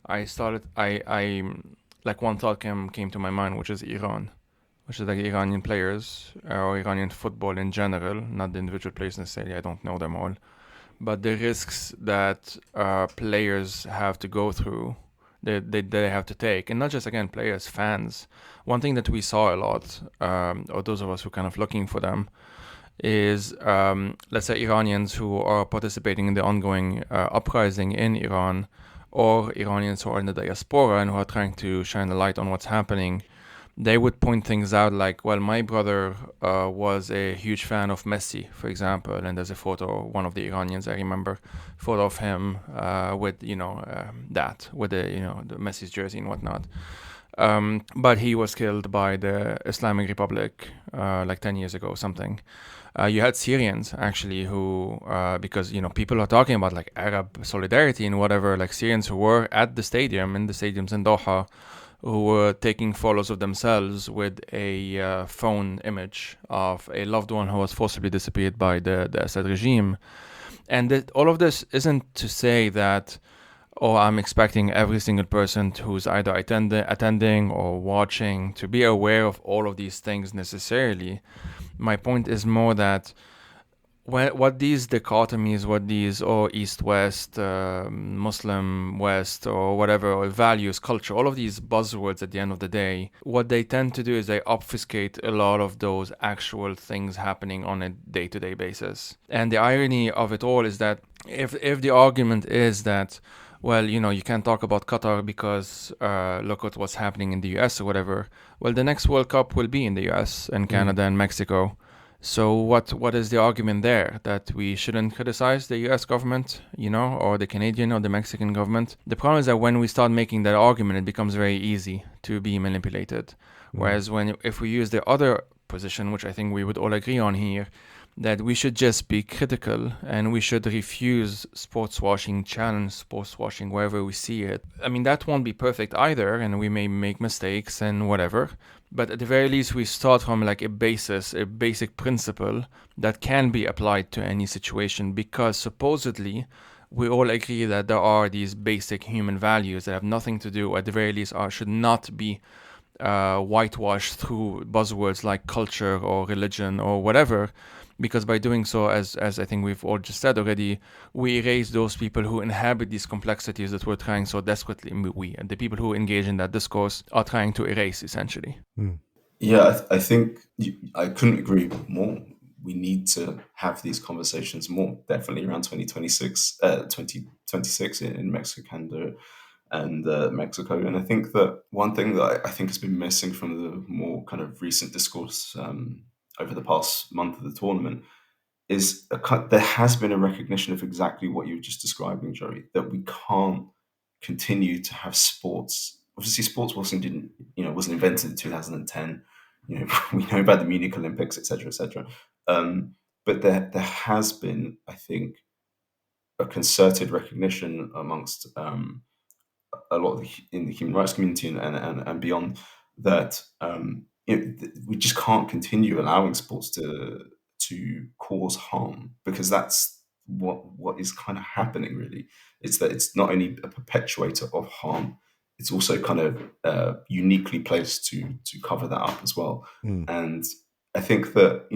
Speaker 1: I like one thought came to my mind, which is Iran, which is like Iranian players or Iranian football in general, not the individual players necessarily. I don't know them all, but the risks that players have to go through, they have to take, and not just again players, fans. One thing that we saw a lot, or those of us who kind of looking for them, is let's say Iranians who are participating in the ongoing uprising in Iran, or Iranians who are in the diaspora and who are trying to shine a light on what's happening. They would point things out like, well, my brother was a huge fan of Messi, for example, and there's a photo, one of the Iranians, I remember, photo of him with, with the Messi's jersey and whatnot. But he was killed by the Islamic Republic like 10 years ago or something. You had Syrians actually who, because people are talking about like Arab solidarity and whatever, like Syrians who were at the stadium, in the stadiums in Doha, who were taking photos of themselves with a phone image of a loved one who was forcibly disappeared by the Assad regime. And all of this isn't to say that, oh, I'm expecting every single person who's either attending or watching to be aware of all of these things necessarily. My point is more that what these dichotomies, what these East-West, Muslim-West, or whatever, or values, culture, all of these buzzwords at the end of the day, what they tend to do is they obfuscate a lot of those actual things happening on a day-to-day basis. And the irony of it all is that if the argument is that, well, you can't talk about Qatar because look at what's happening in the US or whatever, well, the next World Cup will be in the US and Canada and Mexico. So what is the argument there? That we shouldn't criticize the US government, or the Canadian or the Mexican government? The problem is that when we start making that argument, it becomes very easy to be manipulated. Whereas if we use the other position, which I think we would all agree on here, that we should just be critical and we should refuse sports washing, challenge sports washing wherever we see it. I mean, that won't be perfect either, and we may make mistakes and whatever. But at the very least, we start from like a basic principle that can be applied to any situation, because supposedly we all agree that there are these basic human values that have nothing to do, at the very least, should not be whitewashed through buzzwords like culture or religion or whatever. Because by doing so, as I think we've all just said already, we erase those people who inhabit these complexities that we're trying so desperately, and the people who engage in that discourse are trying to erase, essentially.
Speaker 2: Yeah, I think I couldn't agree more. We need to have these conversations more, definitely around 2026 in Mexico and Mexico. And I think that one thing that I think has been missing from the more kind of recent discourse over the past month of the tournament is there has been a recognition of exactly what you were just describing, Joey, that we can't continue to have sports. Obviously, sports wasn't invented in 2010. We know about the Munich Olympics, etc., etc. But there has been, I think, a concerted recognition amongst a lot in the human rights community and beyond that we just can't continue allowing sports to cause harm, because that's what is kind of happening. Really, it's that it's not only a perpetuator of harm, it's also kind of uniquely placed to cover that up as well. And I think that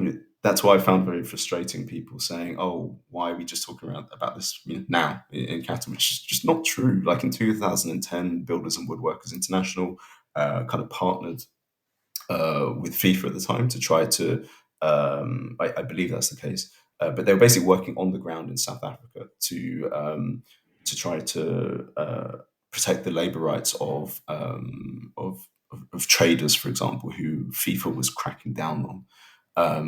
Speaker 2: that's why I found very frustrating people saying, "Oh, why are we just talking about this now in Qatar?" Which is just not true. Like in 2010, Builders and Woodworkers International kind of partnered with FIFA at the time to try to, I believe that's the case, but they were basically working on the ground in South Africa to try to protect the labor rights of traders, for example, who FIFA was cracking down on.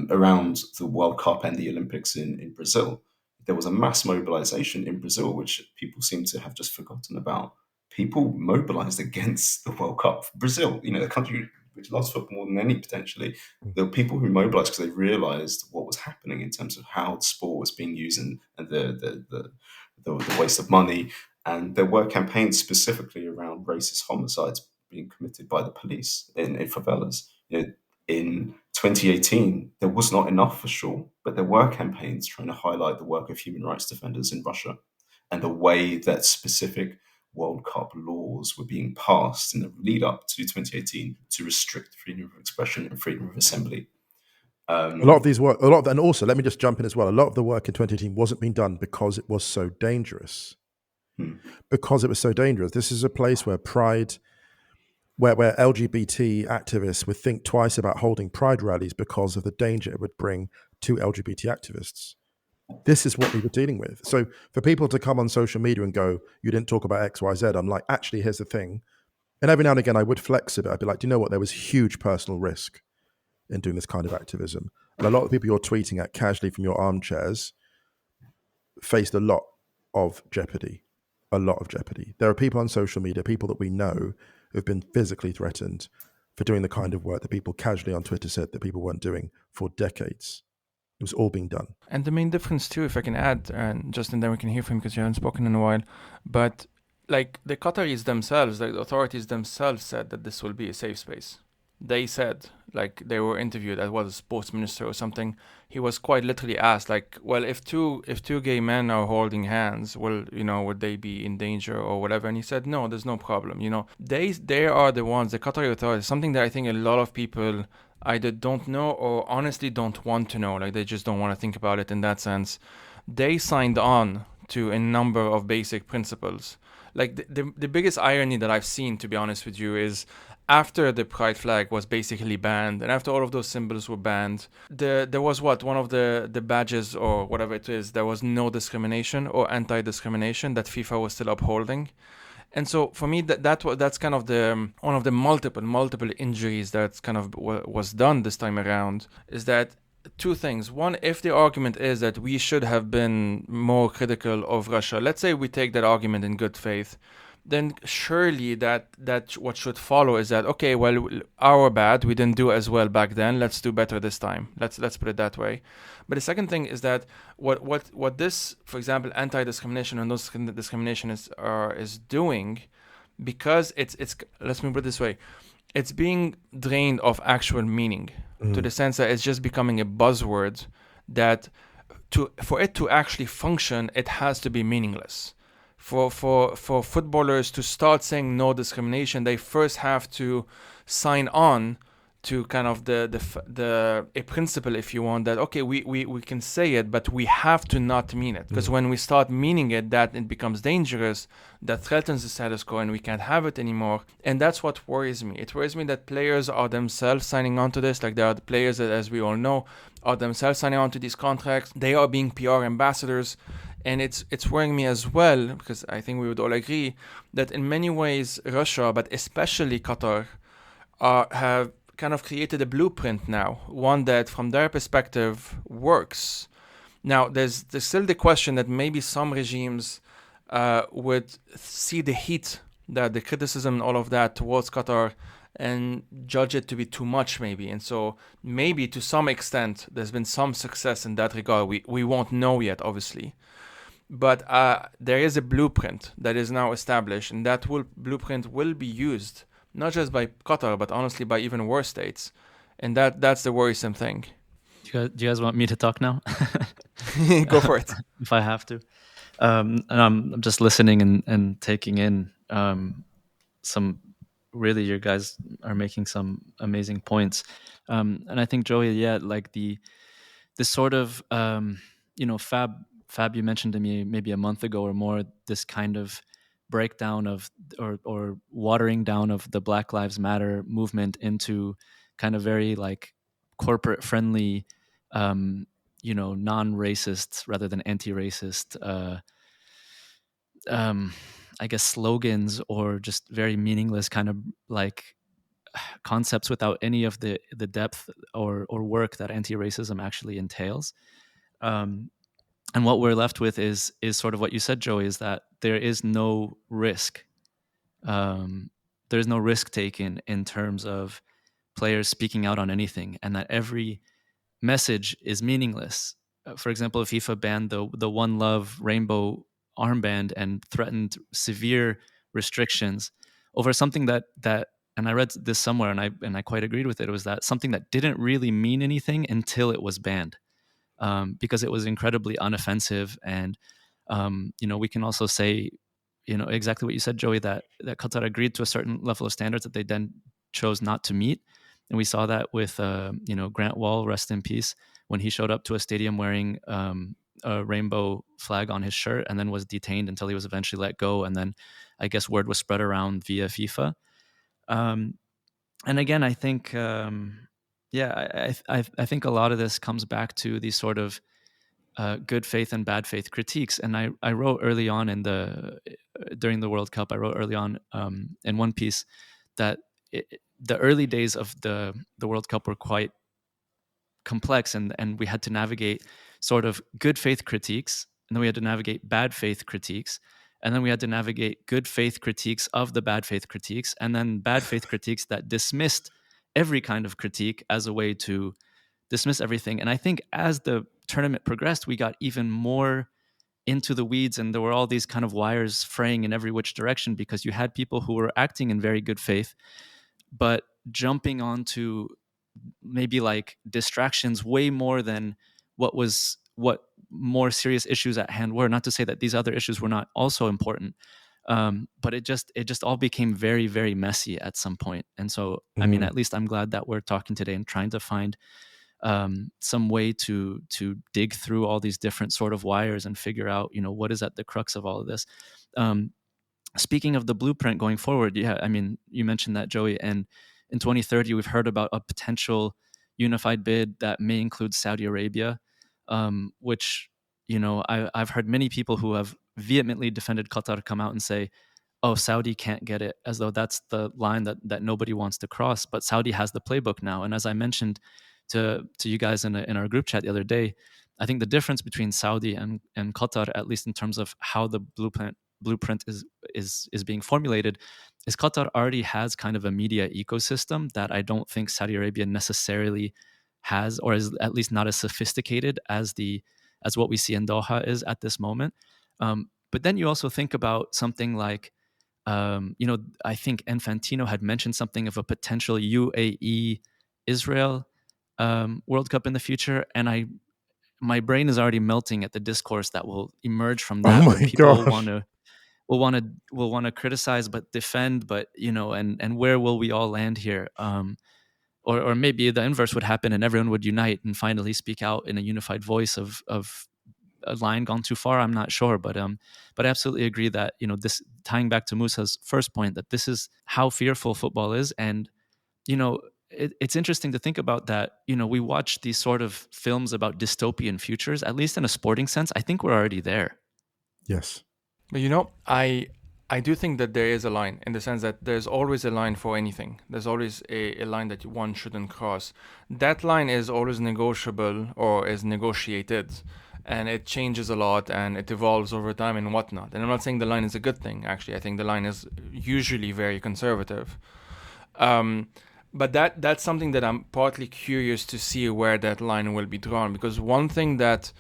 Speaker 2: Around the World Cup and the Olympics in Brazil, there was a mass mobilization in Brazil, which people seem to have just forgotten about. People mobilized against the World Cup. Brazil, the country which loves football more than any potentially, there were people who mobilized because they realized what was happening in terms of how sport was being used and the waste of money. And there were campaigns specifically around racist homicides being committed by the police in favelas. In 2018, there was not enough for sure, but there were campaigns trying to highlight the work of human rights defenders in Russia and the way that specific World Cup laws were being passed in the lead up to 2018 to restrict freedom of expression and freedom of assembly.
Speaker 4: A lot of these work, and also let me just jump in as well. A lot of the work in 2018 wasn't being done because it was so dangerous. Because it was so dangerous. This is a place where where LGBT activists would think twice about holding pride rallies because of the danger it would bring to LGBT activists. This is what we were dealing with. So for people to come on social media and go, "You didn't talk about X, Y, Z," I'm like, actually, here's the thing. And every now and again, I would flex a bit. I'd be like, do you know what? There was huge personal risk in doing this kind of activism. And a lot of the people you're tweeting at casually from your armchairs faced a lot of jeopardy. A lot of jeopardy. There are people on social media, people that we know, who've been physically threatened for doing the kind of work that people casually on Twitter said that people weren't doing for decades. It was all being done.
Speaker 1: And the main difference too, if I can add, and Justin, then we can hear from him because you haven't spoken in a while, but like the Qataris themselves, like the authorities themselves, said that this will be a safe space. They said, like they were interviewed. That was a sports minister or something. He was quite literally asked, like, well, if two gay men are holding hands, well, would they be in danger or whatever? And he said, no, there's no problem. They are the ones, the Qatari authorities. Something that I think a lot of people either don't know or honestly don't want to know. Like they just don't want to think about it in that sense. They signed on to a number of basic principles. Like the biggest irony that I've seen, to be honest with you, is after the pride flag was basically banned and after all of those symbols were banned, there was one of the badges or whatever it is, there was no discrimination or anti-discrimination that FIFA was still upholding. And so for me, that's kind of the one of the multiple injuries that kind of was done this time around, is that two things. One, if the argument is that we should have been more critical of Russia, let's say we take that argument in good faith, then surely that what should follow is that, okay, well, our bad, we didn't do as well back then, let's do better this time. Let's put it that way. But the second thing is that what this, for example, anti-discrimination and those discrimination is doing, because it's let's put it this way, it's being drained of actual meaning, to the sense that it's just becoming a buzzword that for it to actually function, it has to be meaningless. For footballers to start saying no discrimination, they first have to sign on to kind of a principle, if you want, that okay, we can say it, but we have to not mean it, because when we start meaning it, that it becomes dangerous, that threatens the status quo, and we can't have it anymore. And that's what worries me. It worries me that players are themselves signing on to this. Like there are the players that, as we all know, are themselves signing on to these contracts. They are being PR ambassadors. And it's worrying me as well, because I think we would all agree that in many ways Russia, but especially Qatar, have kind of created a blueprint now, one that from their perspective works. Now, there's still the question that maybe some regimes would see the heat, that the criticism and all of that towards Qatar, and judge it to be too much maybe. And so maybe to some extent there's been some success in that regard. We won't know yet, obviously. But there is a blueprint that is now established, and that blueprint will be used not just by Qatar, but honestly by even worse states. And that's the worrisome thing.
Speaker 3: Do you guys want me to talk now?
Speaker 1: Go for it.
Speaker 3: If I have to. And I'm just listening and taking in some. Really, you guys are making some amazing points. And I think, Joey, yeah, like this sort of Fab, you mentioned to me maybe a month ago or more, this kind of breakdown of or watering down of the Black Lives Matter movement into kind of very like corporate friendly, non-racist rather than anti-racist, I guess, slogans, or just very meaningless kind of like concepts without any of the depth or work that anti-racism actually entails. And what we're left with is sort of what you said, Joey, is that there is no risk. There's no risk taken in terms of players speaking out on anything, and that every message is meaningless. For example, FIFA banned the One Love rainbow armband and threatened severe restrictions over something that and I read this somewhere, and I quite agreed with it. It was that something that didn't really mean anything until it was banned. Because it was incredibly unoffensive. And, we can also say, exactly what you said, Joey, that Qatar agreed to a certain level of standards that they then chose not to meet. And we saw that with, Grant Wall, rest in peace, when he showed up to a stadium wearing a rainbow flag on his shirt and then was detained until he was eventually let go. And then I guess word was spread around via FIFA. And again, I think... I think a lot of this comes back to these sort of good faith and bad faith critiques. And I wrote early on during the World Cup, I wrote early on in one piece that the early days of the World Cup were quite complex, and we had to navigate sort of good faith critiques, and then we had to navigate bad faith critiques, and then we had to navigate good faith critiques of the bad faith critiques, and then bad faith critiques that dismissed every kind of critique as a way to dismiss everything. And I think as the tournament progressed, we got even more into the weeds, and there were all these kind of wires fraying in every which direction, because you had people who were acting in very good faith, but jumping onto maybe like distractions way more than what more serious issues at hand were. Not to say that these other issues were not also important, but it just all became very, very messy at some point. And so, I mean, at least I'm glad that we're talking today and trying to find some way to dig through all these different sort of wires and figure out, what is at the crux of all of this. Speaking of the blueprint going forward, yeah, I mean, you mentioned that, Joey, and in 2030, we've heard about a potential unified bid that may include Saudi Arabia, which, I've heard many people who have vehemently defended Qatar come out and say, oh, Saudi can't get it, as though that's the line that nobody wants to cross. But Saudi has the playbook now. And as I mentioned to you guys in our group chat the other day, I think the difference between Saudi and Qatar, at least in terms of how the blueprint is being formulated, is Qatar already has kind of a media ecosystem that I don't think Saudi Arabia necessarily has, or is at least not as sophisticated as what we see in Doha is at this moment. But then you also think about something like, I think Infantino had mentioned something of a potential UAE Israel World Cup in the future, and my brain is already melting at the discourse that will emerge from that, where people will want to criticize but defend, but and where will we all land here? Or maybe the inverse would happen and everyone would unite and finally speak out in a unified voice of a line gone too far. I'm not sure, but I absolutely agree that this, tying back to Musa's first point, that this is how fearful football is. And it's interesting to think about that. We watch these sort of films about dystopian futures, at least in a sporting sense. I think we're already there.
Speaker 4: Yes.
Speaker 1: But I do think that there is a line, in the sense that there's always a line for anything. There's always a line that one shouldn't cross. That line is always negotiable or is negotiated, and it changes a lot and it evolves over time and whatnot. And I'm not saying the line is a good thing, actually. I think the line is usually very conservative. But that's something that I'm partly curious to see where that line will be drawn, because one thing that,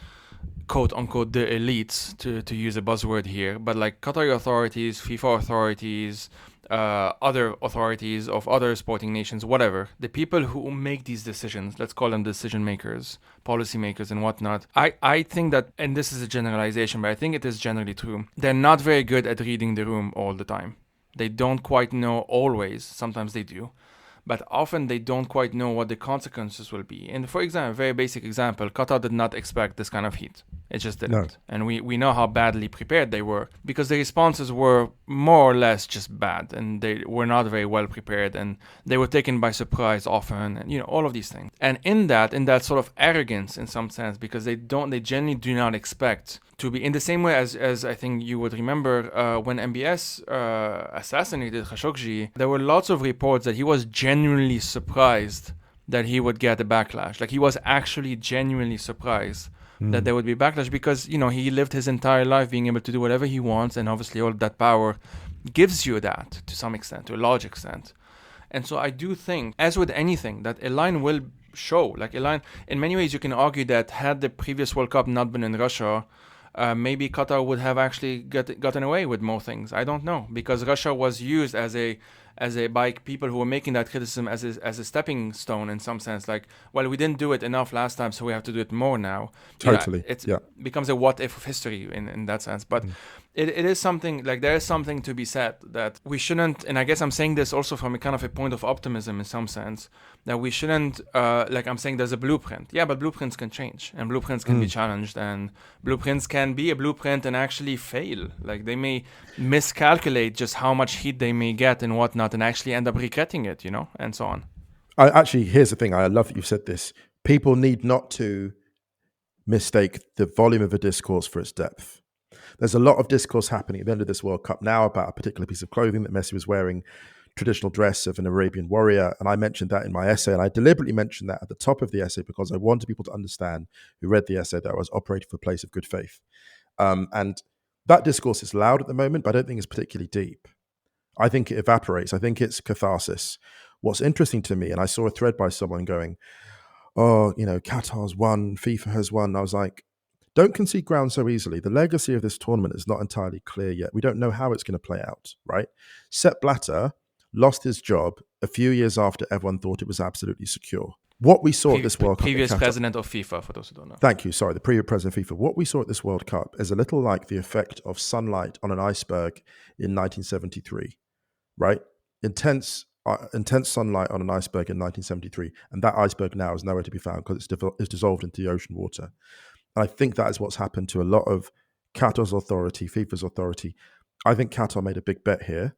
Speaker 1: quote unquote, the elites, to use a buzzword here, but like Qatari authorities, FIFA authorities, other authorities of other sporting nations, whatever, the people who make these decisions, let's call them decision makers, policy makers and whatnot, I think that, and this is a generalization, but I think it is generally true, they're not very good at reading the room all the time. They don't quite know always, sometimes they do, but often they don't quite know what the consequences will be. And for example, a very basic example, Qatar did not expect this kind of heat. It just didn't. No. And we know how badly prepared they were, because the responses were more or less just bad, and they were not very well prepared, and they were taken by surprise often, and all of these things. And in that sort of arrogance in some sense, because they genuinely do not expect to be, in the same way as I think you would remember when MBS assassinated Khashoggi, there were lots of reports that he was genuinely surprised that he would get a backlash. Like, he was actually genuinely surprised that there would be backlash, because he lived his entire life being able to do whatever he wants, and obviously all that power gives you that to some extent, to a large extent. And so I do think, as with anything, that a line will show. Like, a line, in many ways you can argue that had the previous World Cup not been in Russia, maybe Qatar would have actually gotten away with more things. I don't know, because Russia was used as a by people who were making that criticism as a stepping stone in some sense. Like, well, we didn't do it enough last time, so we have to do it more now.
Speaker 4: Totally.
Speaker 1: It becomes a what if of history in that sense. But it is something, like, there is something to be said that we shouldn't, and I guess I'm saying this also from a kind of a point of optimism in some sense, that we shouldn't, like, I'm saying there's a blueprint. Yeah, but blueprints can change, and blueprints can be challenged, and blueprints can be a blueprint and actually fail. Like, they may miscalculate just how much heat they may get and whatnot, and actually end up regretting it, and so on.
Speaker 4: Here's the thing. I love that you've said this. People need not to mistake the volume of a discourse for its depth. There's a lot of discourse happening at the end of this World Cup now about a particular piece of clothing that Messi was wearing, traditional dress of an Arabian warrior. And I mentioned that in my essay. And I deliberately mentioned that at the top of the essay because I wanted people to understand, who read the essay, that I was operating from a place of good faith. And that discourse is loud at the moment, but I don't think it's particularly deep. I think it evaporates. I think it's catharsis. What's interesting to me, and I saw a thread by someone going, oh, Qatar's won, FIFA has won. I was like, don't concede ground so easily. The legacy of this tournament is not entirely clear yet. We don't know how it's going to play out, right? Sepp Blatter lost his job a few years after everyone thought it was absolutely secure. What we saw at this World Cup,
Speaker 1: previous president of FIFA, for those who don't know.
Speaker 4: Thank you. Sorry, the previous president of FIFA. What we saw at this World Cup is a little like the effect of sunlight on an iceberg in 1973, right? Intense sunlight on an iceberg in 1973, and that iceberg now is nowhere to be found because it's dissolved into the ocean water. And I think that is what's happened to a lot of Qatar's authority, FIFA's authority. I think Qatar made a big bet here.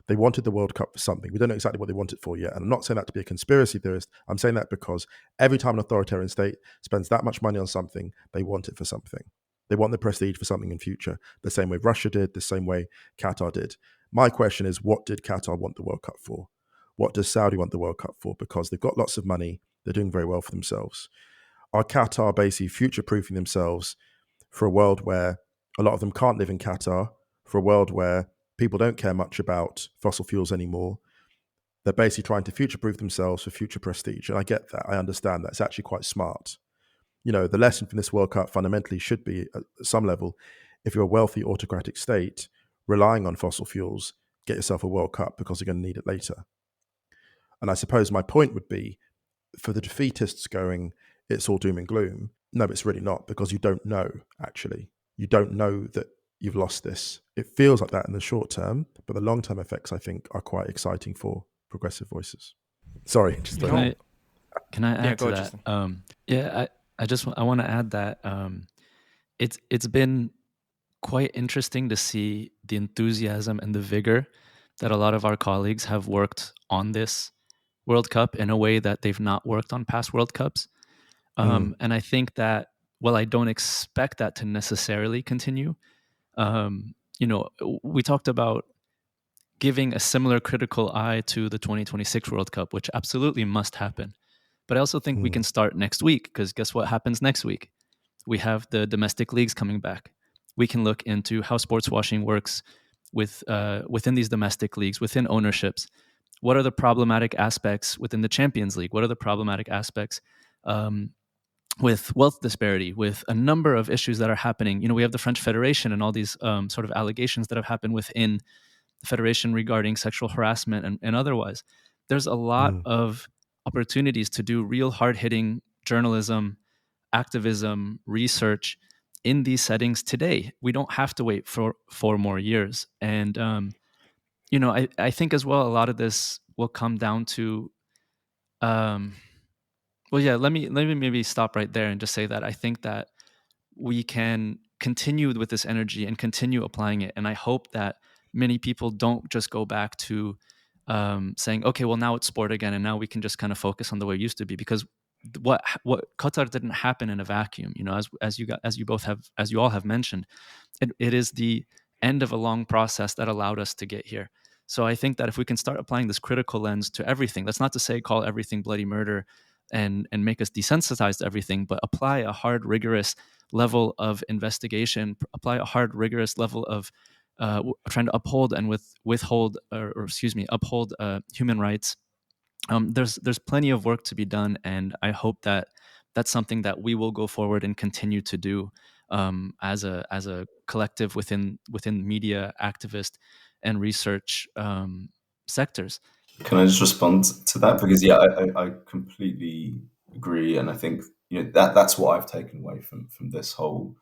Speaker 4: They wanted the World Cup for something. We don't know exactly what they want it for yet. And I'm not saying that to be a conspiracy theorist. I'm saying that because every time an authoritarian state spends that much money on something, they want it for something. They want the prestige for something in future. The same way Russia did, the same way Qatar did. My question is, what did Qatar want the World Cup for? What does Saudi want the World Cup for? Because they've got lots of money. They're doing very well for themselves. Are Qatar basically future-proofing themselves for a world where a lot of them can't live in Qatar, for a world where people don't care much about fossil fuels anymore? They're basically trying to future-proof themselves for future prestige. And I get that. I understand that. It's actually quite smart. You know, the lesson from this World Cup fundamentally should be, at some level, if you're a wealthy autocratic state relying on fossil fuels, get yourself a World Cup because you're going to need it later. And I suppose my point would be, for the defeatists going, it's all doom and gloom. No, it's really not, because you don't know, actually. You don't know that you've lost this. It feels like that in the short term, but the long-term effects, I think, are quite exciting for progressive voices. Sorry. Just
Speaker 3: can I add to that?
Speaker 1: Justin.
Speaker 3: I want to add that it's been quite interesting to see the enthusiasm and the vigor that a lot of our colleagues have worked on this World Cup in a way that they've not worked on past World Cups. And I think that, well, I don't expect that to necessarily continue. We talked about giving a similar critical eye to the 2026 World Cup, which absolutely must happen. But I also think we can start next week, because guess what happens next week? We have the domestic leagues coming back. We can look into how sports washing works within these domestic leagues, within ownerships. What are the problematic aspects within the Champions League? What are the problematic aspects with wealth disparity, with a number of issues that are happening? You know, we have the French Federation and all these sort of allegations that have happened within the Federation regarding sexual harassment and otherwise. There's a lot of opportunities to do real hard-hitting journalism, activism, research in these settings today. We don't have to wait for 4 more years. And, I think as well, a lot of this will come down to, let me maybe stop right there and just say that I think that we can continue with this energy and continue applying it. And I hope that many people don't just go back to saying, okay, well, now it's sport again, and now we can just kind of focus on the way it used to be, because what Qatar didn't happen in a vacuum. You know, as you all have mentioned, it is the end of a long process that allowed us to get here. So I think that if we can start applying this critical lens to everything, that's not to say call everything bloody murder and make us desensitized to everything, but apply a hard, rigorous level of investigation, apply a hard, rigorous level of trying to uphold and uphold human rights. There's plenty of work to be done, and I hope that that's something that we will go forward and continue to do as a collective within media, activist, and research sectors.
Speaker 2: Can I just respond to that? Because I completely agree, and I think that's what I've taken away from this whole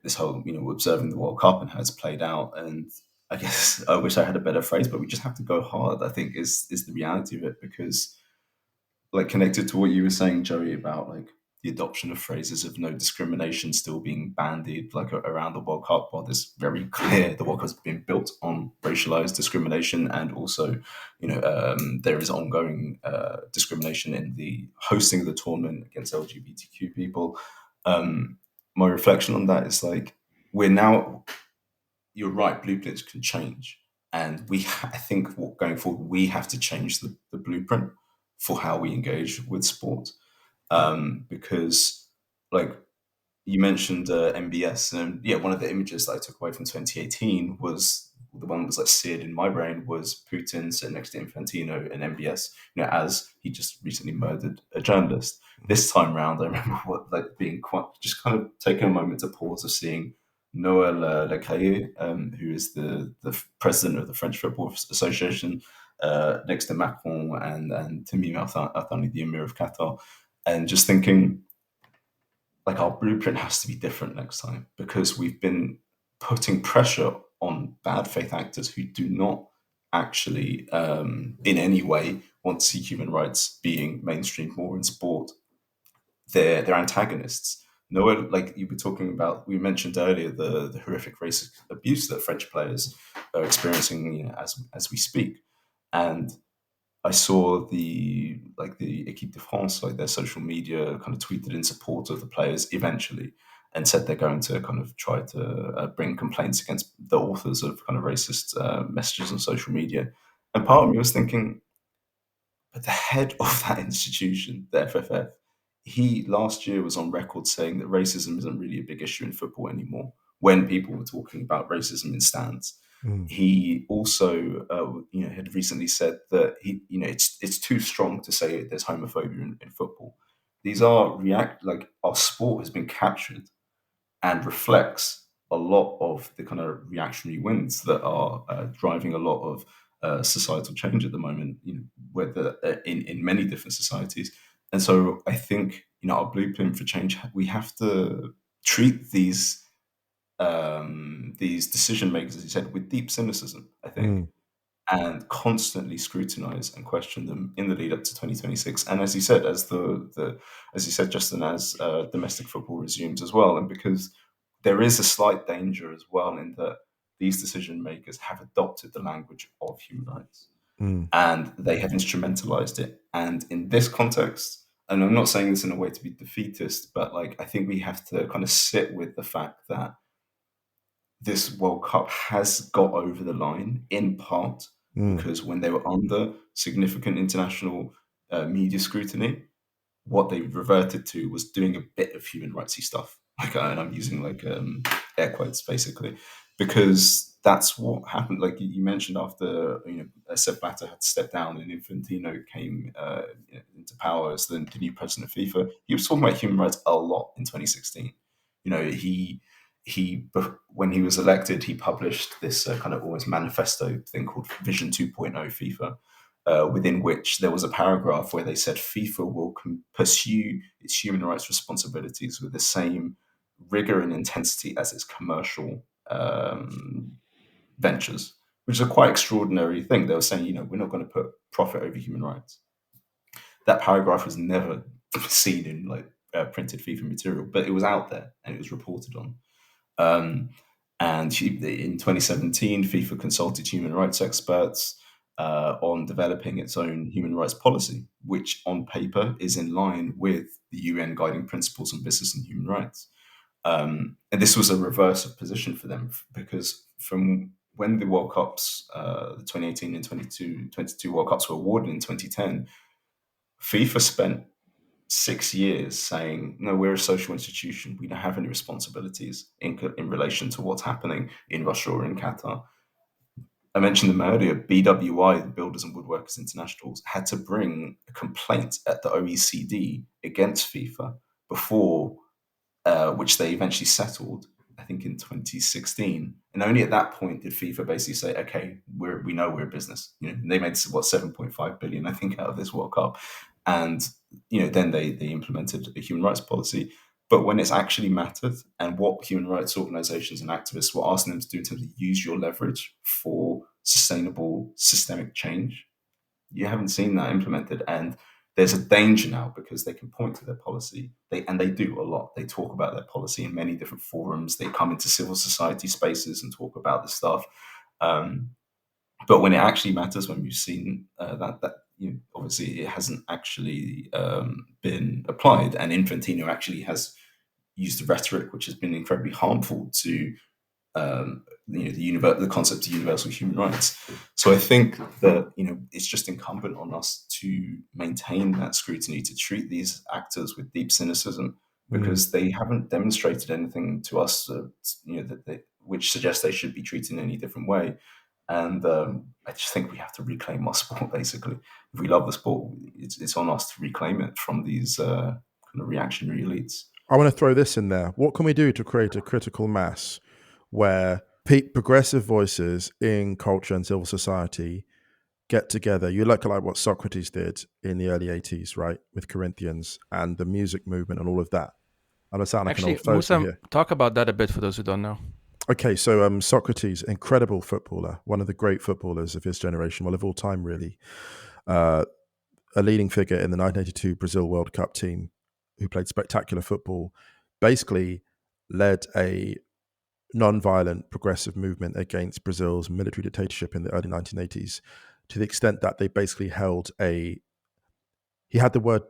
Speaker 2: observing the World Cup and how it's played out. And I guess I wish I had a better phrase, but we just have to go hard, I think, is the reality of it. Because, like, connected to what you were saying, Joey, about like the adoption of phrases of no discrimination still being bandied like around the World Cup, while there's very clear the World Cup's been built on racialized discrimination, and also there is ongoing discrimination in the hosting of the tournament against LGBTQ people. My reflection on that is like, you're right, blueprints can change, and I think going forward we have to change the blueprint for how we engage with sport. Because, like you mentioned, MBS, and one of the images that I took away from 2018 was the one that was like seared in my brain was Putin sitting next to Infantino and MBS, as he just recently murdered a journalist. This time round, I remember being quite just kind of taking a moment to pause of seeing Noël Le Caillé, who is the president of the French Football Association, next to Macron and Tamim Al-Thani, the Emir of Qatar, and just thinking, like, our blueprint has to be different next time, because we've been putting pressure on bad faith actors who do not actually in any way want to see human rights being mainstreamed more in sport. They're antagonists. No, like you were talking about, we mentioned earlier the horrific racist abuse that French players are experiencing, as we speak. And I saw the Équipe de France, like their social media kind of tweeted in support of the players eventually, and said they're going to kind of try to bring complaints against the authors of kind of racist messages on social media. And part of me was thinking, but the head of that institution, the FFF, he last year was on record saying that racism isn't really a big issue in football anymore, when people were talking about racism in stands. He also, had recently said that it's too strong to say there's homophobia in football. These are our sport has been captured and reflects a lot of the kind of reactionary winds that are driving a lot of societal change at the moment, whether in many different societies. And so I think, our blueprint for change, we have to treat these decision makers, as you said, with deep cynicism, I think, and constantly scrutinize and question them in the lead up to 2026. And as you said, as Justin, as domestic football resumes as well, and because there is a slight danger as well in that these decision makers have adopted the language of human rights and they have instrumentalized it. And in this context, and I'm not saying this in a way to be defeatist, but I think we have to kind of sit with the fact that this World Cup has got over the line in part because when they were under significant international media scrutiny, what they reverted to was doing a bit of human rightsy stuff. And I'm using air quotes basically, because that's what happened. Like you mentioned, after Sepp Blatter had to step down and Infantino came into power as the new president of FIFA, he was talking about human rights a lot in 2016. He when he was elected, he published this kind of almost manifesto thing called Vision 2.0 FIFA, within which there was a paragraph where they said FIFA will pursue its human rights responsibilities with the same rigor and intensity as its commercial ventures, which is a quite extraordinary thing. They were saying, we're not going to put profit over human rights. That paragraph was never seen in printed FIFA material, but it was out there and it was reported on. And in 2017, FIFA consulted human rights experts on developing its own human rights policy, which on paper is in line with the UN guiding principles on business and human rights. And this was a reverse of position for them, because from when the World Cups, the 2018 and 22 World Cups were awarded in 2010, FIFA spent 6 years saying, no, we're a social institution. We don't have any responsibilities in relation to what's happening in Russia or in Qatar. I mentioned them earlier. BWI, the Builders and Woodworkers Internationals, had to bring a complaint at the OECD against FIFA before, which they eventually settled, I think in 2016. And only at that point did FIFA basically say, okay, we know we're a business. They made 7.5 billion, I think, out of this World Cup. And then they implemented a human rights policy. But when it's actually mattered, and what human rights organizations and activists were asking them to do in terms of use your leverage for sustainable systemic change, you haven't seen that implemented. And there's a danger now, because they can point to their policy. They do a lot. They talk about their policy in many different forums. They come into civil society spaces and talk about this stuff. But when it actually matters, when we've seen that obviously it hasn't actually been applied, and Infantino actually has used a rhetoric which has been incredibly harmful to the concept of universal human rights. So I think that it's just incumbent on us to maintain that scrutiny, to treat these actors with deep cynicism, because they haven't demonstrated anything to us which suggests they should be treated in any different way. And I just think we have to reclaim our sport, basically. If we love the sport, it's on us to reclaim it from these kind of reactionary elites.
Speaker 4: I want to throw this in there. What can we do to create a critical mass where progressive voices in culture and civil society get together? You look like what Socrates did in the early 80s, right? With Corinthians and the music movement and all of that. I'm going to sound like an old fogey
Speaker 1: Musa,
Speaker 4: here.
Speaker 1: talk about that a bit for those who don't know.
Speaker 4: Okay, so Socrates, incredible footballer, one of the great footballers of his generation, well, of all time, really. A leading figure in the 1982 Brazil World Cup team who played spectacular football, basically led a non-violent progressive movement against Brazil's military dictatorship in the early 1980s, to the extent that they basically he had the word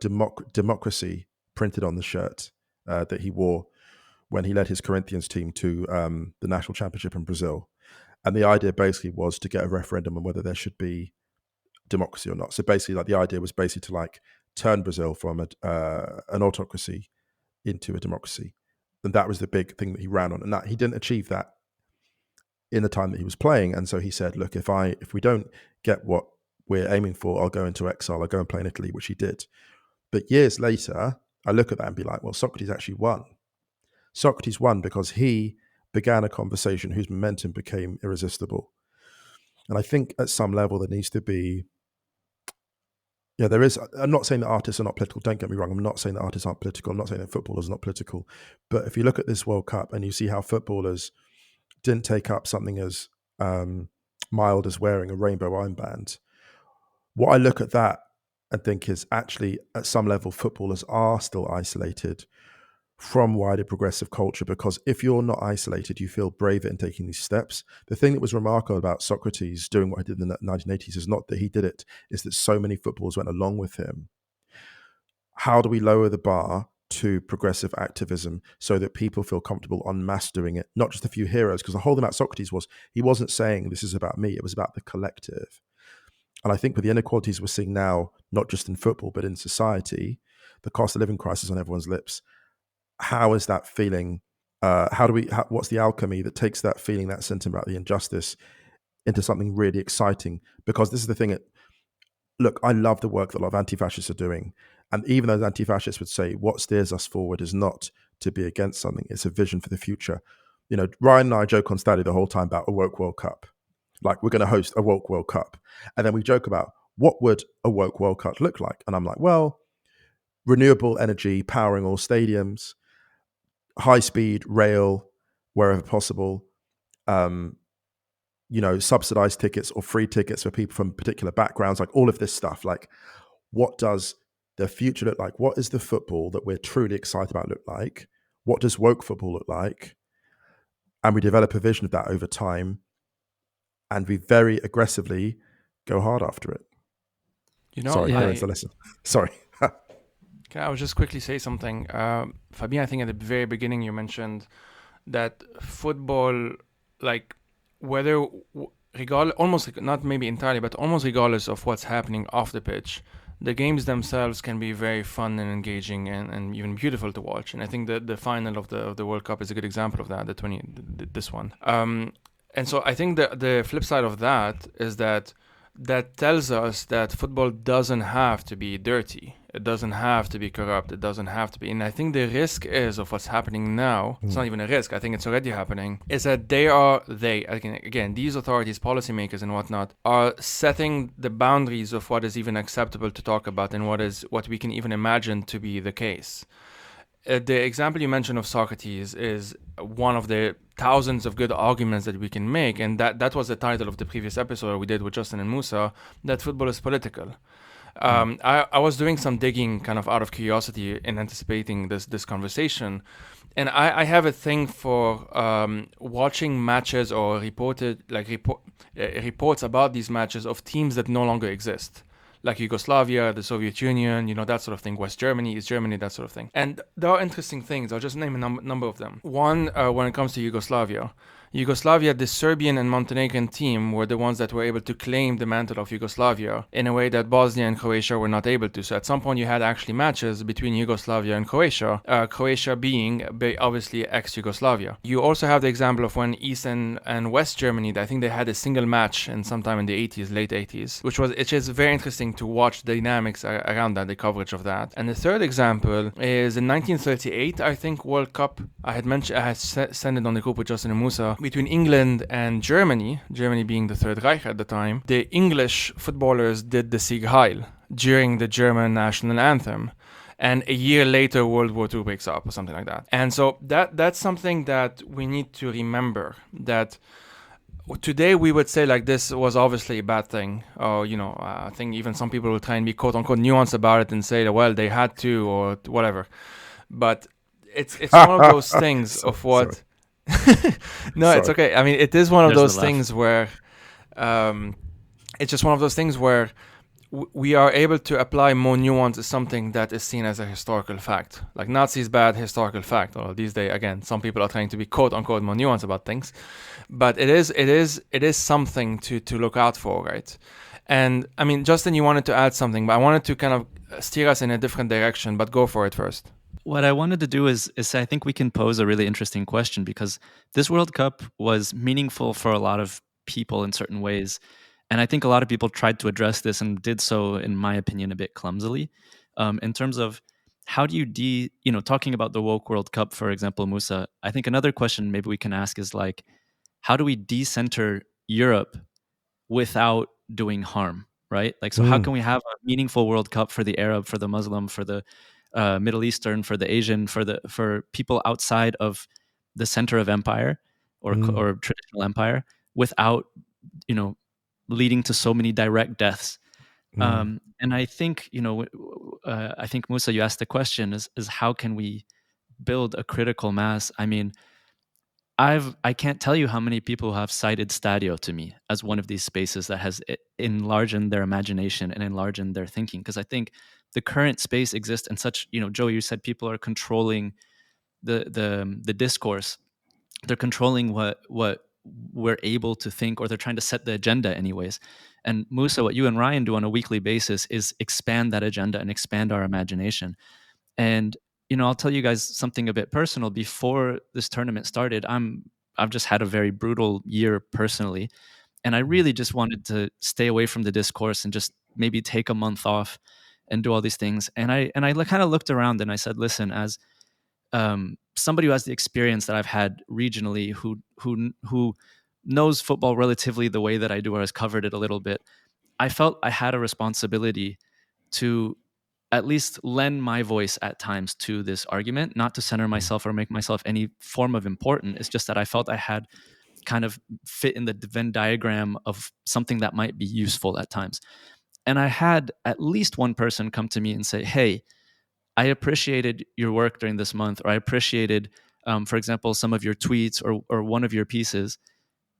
Speaker 4: democracy printed on the shirt that he wore when he led his Corinthians team to the national championship in Brazil. And the idea basically was to get a referendum on whether there should be democracy or not. So basically, like, the idea was basically to like turn Brazil from an autocracy into a democracy. And that was the big thing that he ran on. And that he didn't achieve that in the time that he was playing. And so he said, look, if we don't get what we're aiming for, I'll go into exile. I'll go and play in Italy, which he did. But years later, I look at that and be like, well, Socrates actually won. Socrates won because he began a conversation whose momentum became irresistible. And I think at some level there needs to be, there is, I'm not saying that artists are not political, don't get me wrong, I'm not saying that artists aren't political, I'm not saying that footballers are not political, but if you look at this World Cup and you see how footballers didn't take up something as mild as wearing a rainbow armband, what I look at that and think is actually at some level footballers are still isolated from wider progressive culture, because if you're not isolated, you feel braver in taking these steps. The thing that was remarkable about Socrates doing what he did in the 1980s is not that he did it, is that so many footballers went along with him. How do we lower the bar to progressive activism so that people feel comfortable en masse doing it, not just a few heroes? Because the whole thing about Socrates was he wasn't saying this is about me, it was about the collective. And I think with the inequalities we're seeing now, not just in football, but in society, the cost of living crisis on everyone's lips, how is that feeling? What's the alchemy that takes that feeling, that sentiment about the injustice into something really exciting? Because this is the thing. Look, I love the work that a lot of anti-fascists are doing. And even those anti-fascists would say what steers us forward is not to be against something. It's a vision for the future. Ryan and I joke on Stadio the whole time about a woke World Cup. Like, we're going to host a woke World Cup. And then we joke about what would a woke World Cup look like? And I'm like, well, renewable energy powering all stadiums, high-speed rail wherever possible, subsidized tickets or free tickets for people from particular backgrounds, like all of this stuff. Like, what does the future look like? What is the football that we're truly excited about look like? What does woke football look like? And we develop a vision of that over time, and we very aggressively go hard after it. Sorry, that's the lesson. Sorry.
Speaker 1: Can I just quickly say something? Fabien, I think at the very beginning you mentioned that football, like, almost not maybe entirely, but almost regardless of what's happening off the pitch, the games themselves can be very fun and engaging and even beautiful to watch. And I think that the final of the World Cup is a good example of that, this one. And so I think the flip side of that is that tells us that football doesn't have to be dirty. It doesn't have to be corrupt. It doesn't have to be. And I think the risk is of what's happening now. It's not even a risk. I think it's already happening. Is that again, these authorities, policymakers and whatnot, are setting the boundaries of what is even acceptable to talk about and what we can even imagine to be the case. The example you mentioned of Socrates is one of the thousands of good arguments that we can make, and that was the title of the previous episode we did with Justin and Musa, that football is political. I was doing some digging kind of out of curiosity in anticipating this conversation, and I have a thing for watching matches or reports about these matches of teams that no longer exist, like Yugoslavia, the Soviet Union, that sort of thing, West Germany, East Germany, that sort of thing. And there are interesting things. I'll just name a number of them. One, when it comes to Yugoslavia Yugoslavia, the Serbian and Montenegrin team were the ones that were able to claim the mantle of Yugoslavia in a way that Bosnia and Croatia were not able to. So at some point you had actually matches between Yugoslavia and Croatia, Croatia being obviously ex-Yugoslavia. You also have the example of when East and West Germany, I think they had a single match in sometime in the 80s, late 80s, which is very interesting to watch the dynamics around that, the coverage of that. And the third example is in 1938, I think, World Cup. I had sent it on the group with Justin and Musa, between England and Germany being the Third Reich at the time. The English footballers did the Sieg Heil during the German national anthem. And a year later, World War II breaks up or something like that. And so that's something that we need to remember, that today we would say like this was obviously a bad thing. Or, I think even some people will try and be quote unquote nuanced about it and say that, well, they had to or whatever. But it's one of those things of what... No, sorry. It's okay. I mean, it is one of those things where it's just one of those things where we are able to apply more nuance to something that is seen as a historical fact. Like Nazis bad, historical fact. Or these days, again, some people are trying to be quote unquote more nuanced about things, but it is something to look out for, right? And I mean, Justin, you wanted to add something, but I wanted to kind of steer us in a different direction. But go for it first.
Speaker 3: What I wanted to do is I think we can pose a really interesting question, because this World Cup was meaningful for a lot of people in certain ways. And I think a lot of people tried to address this and did so, in my opinion, a bit clumsily. In terms of how do you talking about the woke World Cup, for example, Musa, I think another question maybe we can ask is like, how do we decenter Europe without doing harm, right? Like, so how can we have a meaningful World Cup for the Arab, for the Muslim, for the Middle Eastern, for the Asian, for people outside of the center of empire or traditional empire, without leading to so many direct deaths. And I think I think Musa, you asked the question is how can we build a critical mass? I mean, I can't tell you how many people have cited Stadio to me as one of these spaces that has enlarged their imagination and enlarged their thinking, because I think the current space exists in such, Joey, you said people are controlling the discourse. They're controlling what we're able to think, or they're trying to set the agenda anyways. And Musa, what you and Ryan do on a weekly basis is expand that agenda and expand our imagination. And I'll tell you guys something a bit personal. Before this tournament started, I've just had a very brutal year personally, and I really just wanted to stay away from the discourse and just maybe take a month off and do all these things. And I kind of looked around and I said, listen, as somebody who has the experience that I've had regionally, who knows football relatively the way that I do, or has covered it a little bit, I felt I had a responsibility to at least lend my voice at times to this argument, not to center myself or make myself any form of important. It's just that I felt I had kind of fit in the Venn diagram of something that might be useful at times. And I had at least one person come to me and say, hey, I appreciated your work during this month, or I appreciated, for example, some of your tweets or one of your pieces,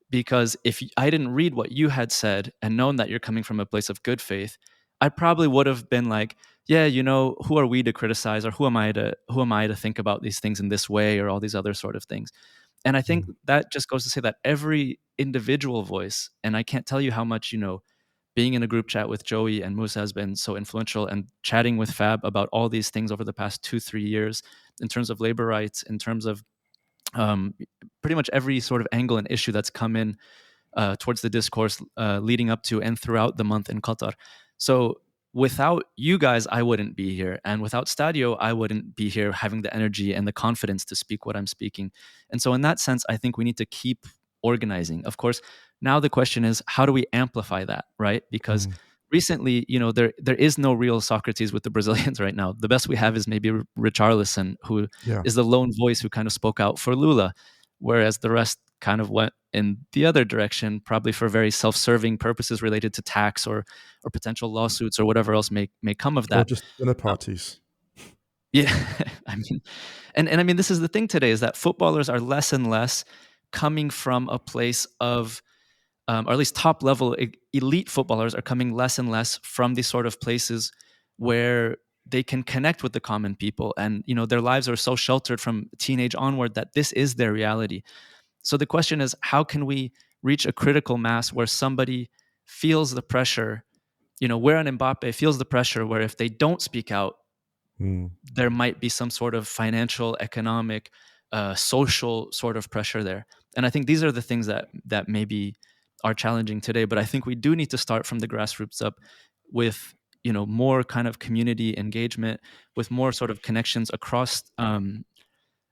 Speaker 3: because if I didn't read what you had said and known that you're coming from a place of good faith, I probably would have been like, yeah, who are we to criticize, or who am I to think about these things in this way, or all these other sort of things. And I think that just goes to say that every individual voice, and I can't tell you how much, being in a group chat with Joey and Musa has been so influential, and chatting with Fab about all these things over the past 2-3 years in terms of labor rights, in terms of pretty much every sort of angle and issue that's come in towards the discourse leading up to and throughout the month in Qatar. So without you guys, I wouldn't be here. And without Stadio, I wouldn't be here having the energy and the confidence to speak what I'm speaking. And so in that sense, I think we need to keep organizing. Of course, now the question is, how do we amplify that, right? Because recently, there is no real Socrates with the Brazilians right now. The best we have is maybe Richarlison, who is the lone voice who kind of spoke out for Lula, whereas the rest kind of went in the other direction, probably for very self-serving purposes related to tax or potential lawsuits or whatever else may come of that.
Speaker 4: Or just dinner parties.
Speaker 3: Yeah, I mean, and I mean, this is the thing today, is that footballers are less and less coming from a place of, or at least top level elite footballers are coming less and less from these sort of places where they can connect with the common people, and their lives are so sheltered from teenage onward that this is their reality. So the question is, how can we reach a critical mass where somebody feels the pressure, where an Mbappe feels the pressure, where if they don't speak out, there might be some sort of financial, economic, social sort of pressure there. And I think these are the things that maybe are challenging today. But I think we do need to start from the grassroots up with more kind of community engagement, with more sort of connections across.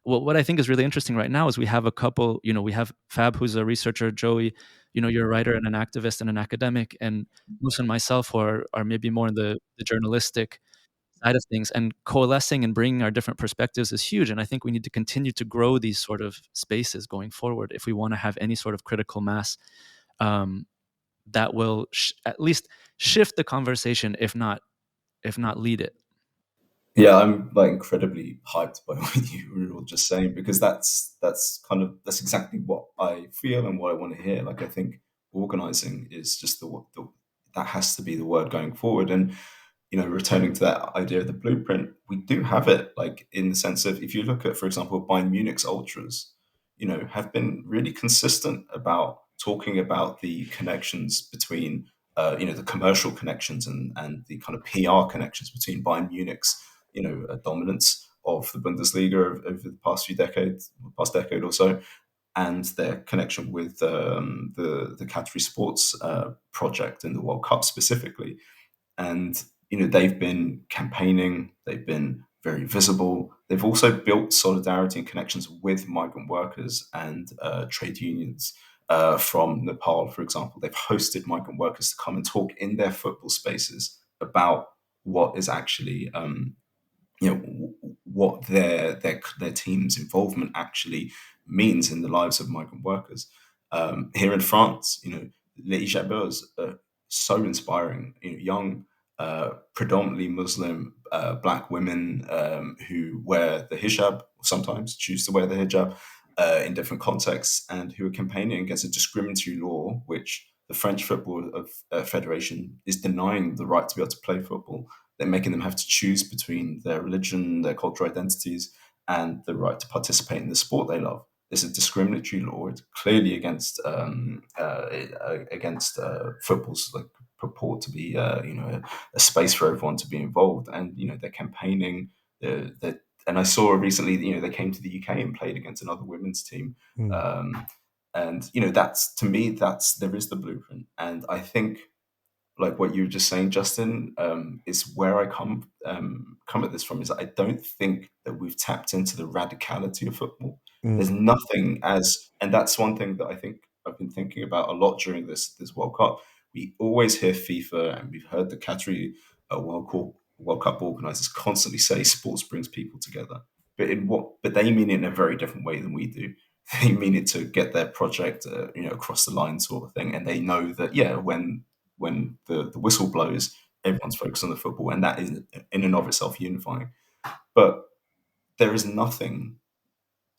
Speaker 3: Well, what I think is really interesting right now is we have a couple. We have Fab, who's a researcher, Joey, you're a writer and an activist and an academic, and Musa and myself, who are maybe more in the journalistic side of things, and coalescing and bringing our different perspectives is huge. And I think we need to continue to grow these sort of spaces going forward if we want to have any sort of critical mass that will at least shift the conversation, if not lead it.
Speaker 2: Yeah, I'm like incredibly hyped by what you were all just saying, because that's exactly what I feel and what I want to hear. Like, I think organizing is just that has to be the word going forward. And returning to that idea of the blueprint, we do have it. Like, in the sense of, if you look at, for example, Bayern Munich's ultras, have been really consistent about talking about the connections between, the commercial connections and the kind of PR connections between Bayern Munich's, dominance of the Bundesliga over the past past decade or so, and their connection with the Qatari sports project and the World Cup specifically. And they've been campaigning, they've been very visible. They've also built solidarity and connections with migrant workers and trade unions from Nepal, for example. They've hosted migrant workers to come and talk in their football spaces about what is actually what their team's involvement actually means in the lives of migrant workers. Here in France, Les Jabeurs are so inspiring. Young, predominantly Muslim black women who wear the hijab, sometimes choose to wear the hijab in different contexts, and who are campaigning against a discriminatory law which the French Football Federation is denying the right to be able to play football. They're making them have to choose between their religion, their cultural identities, and the right to participate in the sport they love. It's a discriminatory law. It's clearly against football's like purport to be a space for everyone to be involved. And they're campaigning. And I saw recently, they came to the UK and played against another women's team. And that's, to me, there is the blueprint. And I think, like what you were just saying, Justin, is where I come at this from. Is I don't think that we've tapped into the radicality of football. There's nothing and that's one thing that I think I've been thinking about a lot during this World Cup. We always hear FIFA, and we've heard the Qatari World Cup organizers constantly say sports brings people together. But they mean it in a very different way than we do. They mean it to get their project, across the line, sort of thing. And they know that, when the whistle blows, everyone's focused on the football, and that is in and of itself unifying. But there is nothing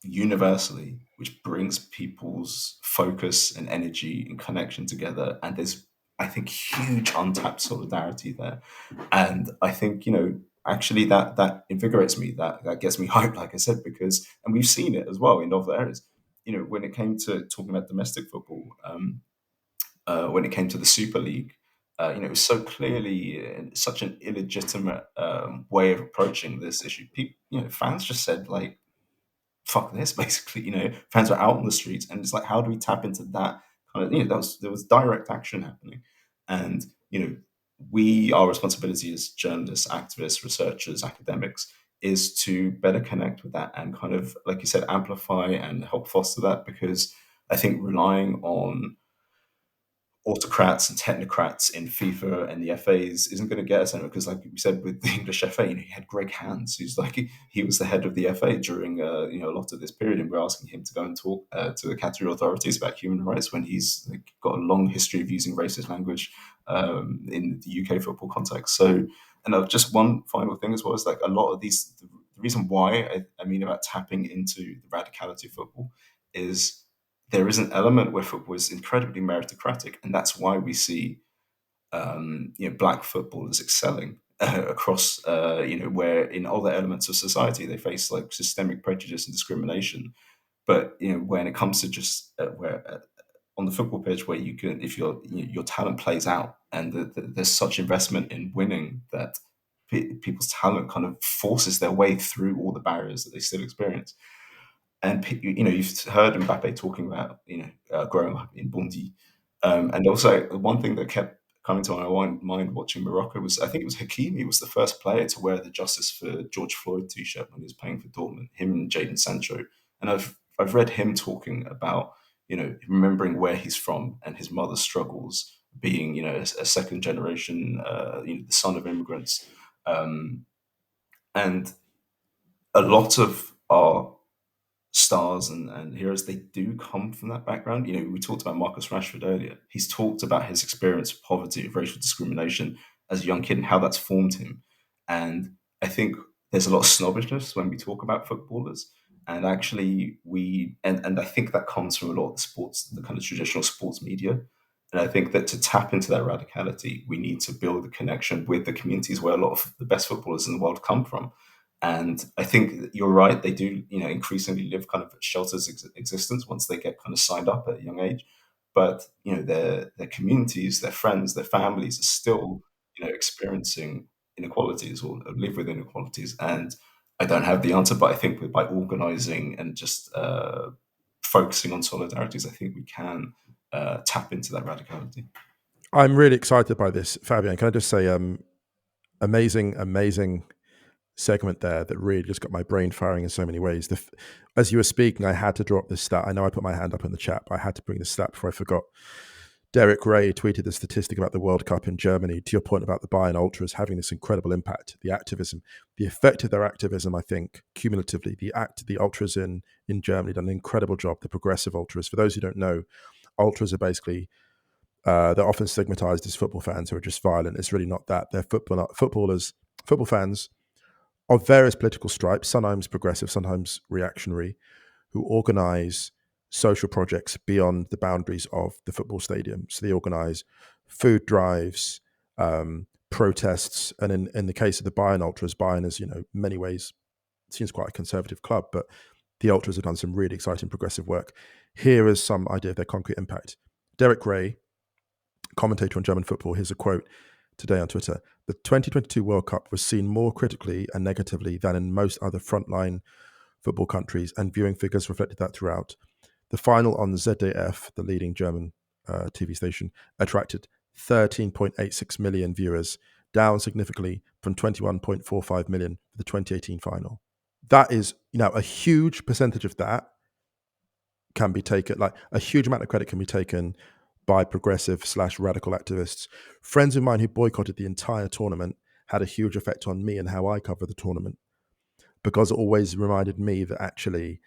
Speaker 2: universally which brings people's focus and energy and connection together. And there's, I think, huge untapped solidarity there. And I think, actually that invigorates me, that gets me hyped, like I said, because, and we've seen it as well in other areas. When it came to talking about domestic football, when it came to the Super League, it was so clearly such an illegitimate way of approaching this issue. People, fans just said, like, "Fuck this!" Basically, fans were out on the streets, and it's like, how do we tap into that kind of? There was direct action happening, and our responsibility as journalists, activists, researchers, academics is to better connect with that and kind of, like you said, amplify and help foster that, because I think relying on autocrats and technocrats in FIFA and the FAs isn't going to get us anywhere. Because, like we said, with the English FA, he had Greg Hans, who's like, he was the head of the FA during a lot of this period, and we're asking him to go and talk to the Qatari authorities about human rights when he's got a long history of using racist language in the UK football context. So, and just one final thing as well is, like, a lot of these, the reason why I mean about tapping into the radicality of football is there is an element where football is incredibly meritocratic, and that's why we see black footballers excelling across where in other elements of society they face like systemic prejudice and discrimination. But when it comes to just on the football pitch, where you can, if your talent plays out, and there's such investment in winning that people's talent kind of forces their way through all the barriers that they still experience. And you've heard Mbappe talking about growing up in Bundi, and also one thing that kept coming to my mind watching Morocco was, I think it was Hakimi was the first player to wear the Justice for George Floyd t-shirt when he was playing for Dortmund. Him and Jadon Sancho, and I've read him talking about remembering where he's from and his mother's struggles, being a second generation the son of immigrants, and a lot of our stars and heroes, they do come from that background. We talked about Marcus Rashford earlier. He's talked about his experience of poverty, of racial discrimination as a young kid, and how that's formed him. And I think there's a lot of snobbishness when we talk about footballers. And actually and I think that comes from a lot of the sports, the kind of traditional sports media. And I think that to tap into that radicality, we need to build a connection with the communities where a lot of the best footballers in the world come from. And I think you're right; they do, increasingly live kind of a sheltered existence once they get kind of signed up at a young age. But their communities, their friends, their families are still, experiencing inequalities or live with inequalities. And I don't have the answer, but I think by organising and just focusing on solidarities, I think we can tap into that radicality.
Speaker 4: I'm really excited by this, Fabien. Can I just say, amazing segment there that really just got my brain firing in so many ways. As you were speaking, I had to drop this stat. I know I put my hand up in the chat, but I had to bring this stat before I forgot. Derek Ray tweeted the statistic about the World Cup in Germany. To your point about the Bayern Ultras having this incredible impact, the activism, the effect of their activism, I think, cumulatively, the Ultras in Germany done an incredible job, the progressive Ultras. For those who don't know, Ultras are basically, they're often stigmatized as football fans who are just violent. It's really not that. They're football fans of various political stripes, sometimes progressive, sometimes reactionary, who organize social projects beyond the boundaries of the football stadium. So they organize food drives, protests, and in the case of the Bayern Ultras, Bayern is, in many ways, seems quite a conservative club, but the Ultras have done some really exciting progressive work. Here is some idea of their concrete impact. Derek Ray, commentator on German football, here's a quote today on Twitter: "The 2022 World Cup was seen more critically and negatively than in most other frontline football countries, and viewing figures reflected that throughout. The final on ZDF, the leading German TV station, attracted 13.86 million viewers, down significantly from 21.45 million for the 2018 final." That is, a huge percentage of that can be taken, like a huge amount of credit can be taken by progressive/radical activists. Friends of mine who boycotted the entire tournament had a huge effect on me and how I cover the tournament, because it always reminded me that actually,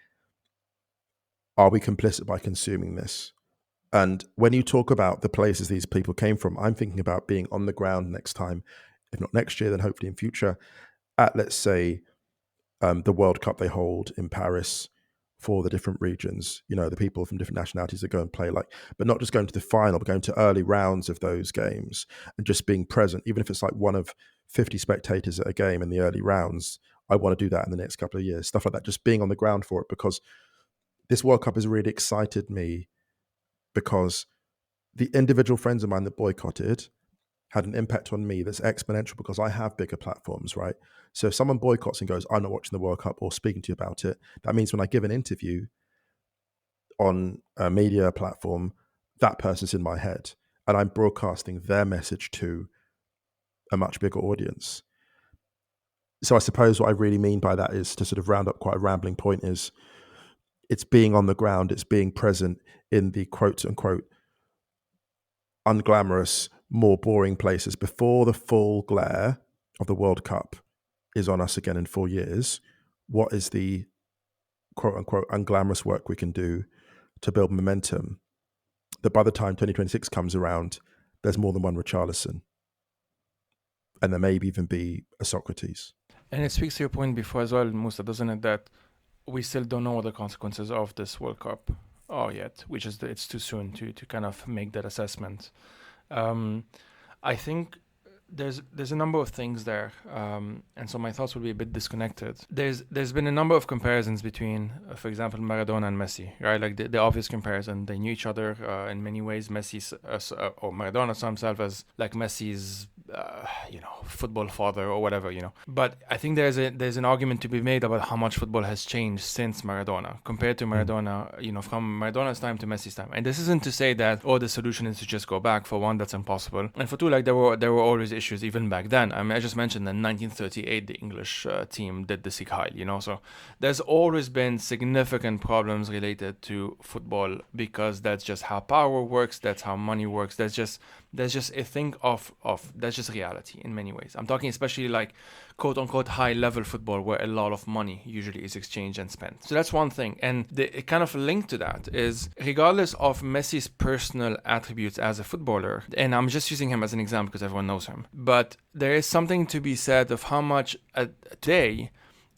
Speaker 4: are we complicit by consuming this? And when you talk about the places these people came from, I'm thinking about being on the ground next time, if not next year, then hopefully in future, at, let's say, the World Cup they hold in Paris for the different regions, the people from different nationalities that go and play, but not just going to the final, but going to early rounds of those games and just being present, even if it's like one of 50 spectators at a game in the early rounds. I want to do that in the next couple of years, stuff like that, just being on the ground for it, because this World Cup has really excited me, because the individual friends of mine that boycotted had an impact on me that's exponential, because I have bigger platforms, right? So if someone boycotts and goes, "I'm not watching the World Cup," or speaking to you about it, that means when I give an interview on a media platform, that person's in my head and I'm broadcasting their message to a much bigger audience. So I suppose what I really mean by that is, to sort of round up quite a rambling point, is it's being on the ground, it's being present in the quote unquote unglamorous, more boring places before the full glare of the World Cup is on us again in 4 years. What is the quote unquote unglamorous work we can do to build momentum that by the time 2026 comes around, there's more than one Richarlison, and there may even be a Socrates.
Speaker 1: And it speaks to your point before as well, Musa, doesn't it, that we still don't know what the consequences of this World Cup are yet, which is it's too soon to kind of make that assessment. I think there's a number of things there, and so my thoughts will be a bit disconnected. There's been a number of comparisons between, for example, Maradona and Messi, right? Like the obvious comparison. They knew each other in many ways. Messi or Maradona saw himself as like Messi's, football father or whatever, But I think there's an argument to be made about how much football has changed since Maradona compared to Maradona, from Maradona's time to Messi's time. And this isn't to say that the solution is to just go back. For one, that's impossible, and for two, like there were always issues even back then. I mean, I just mentioned that in 1938 the English team did the Sieg, so there's always been significant problems related to football because that's just how power works, that's how money works, that's just a thing of that's just reality in many ways. I'm talking especially like quote unquote high level football where a lot of money usually is exchanged and spent. So that's one thing. And the kind of link to that is, regardless of Messi's personal attributes as a footballer, and I'm just using him as an example because everyone knows him, but there is something to be said of how much today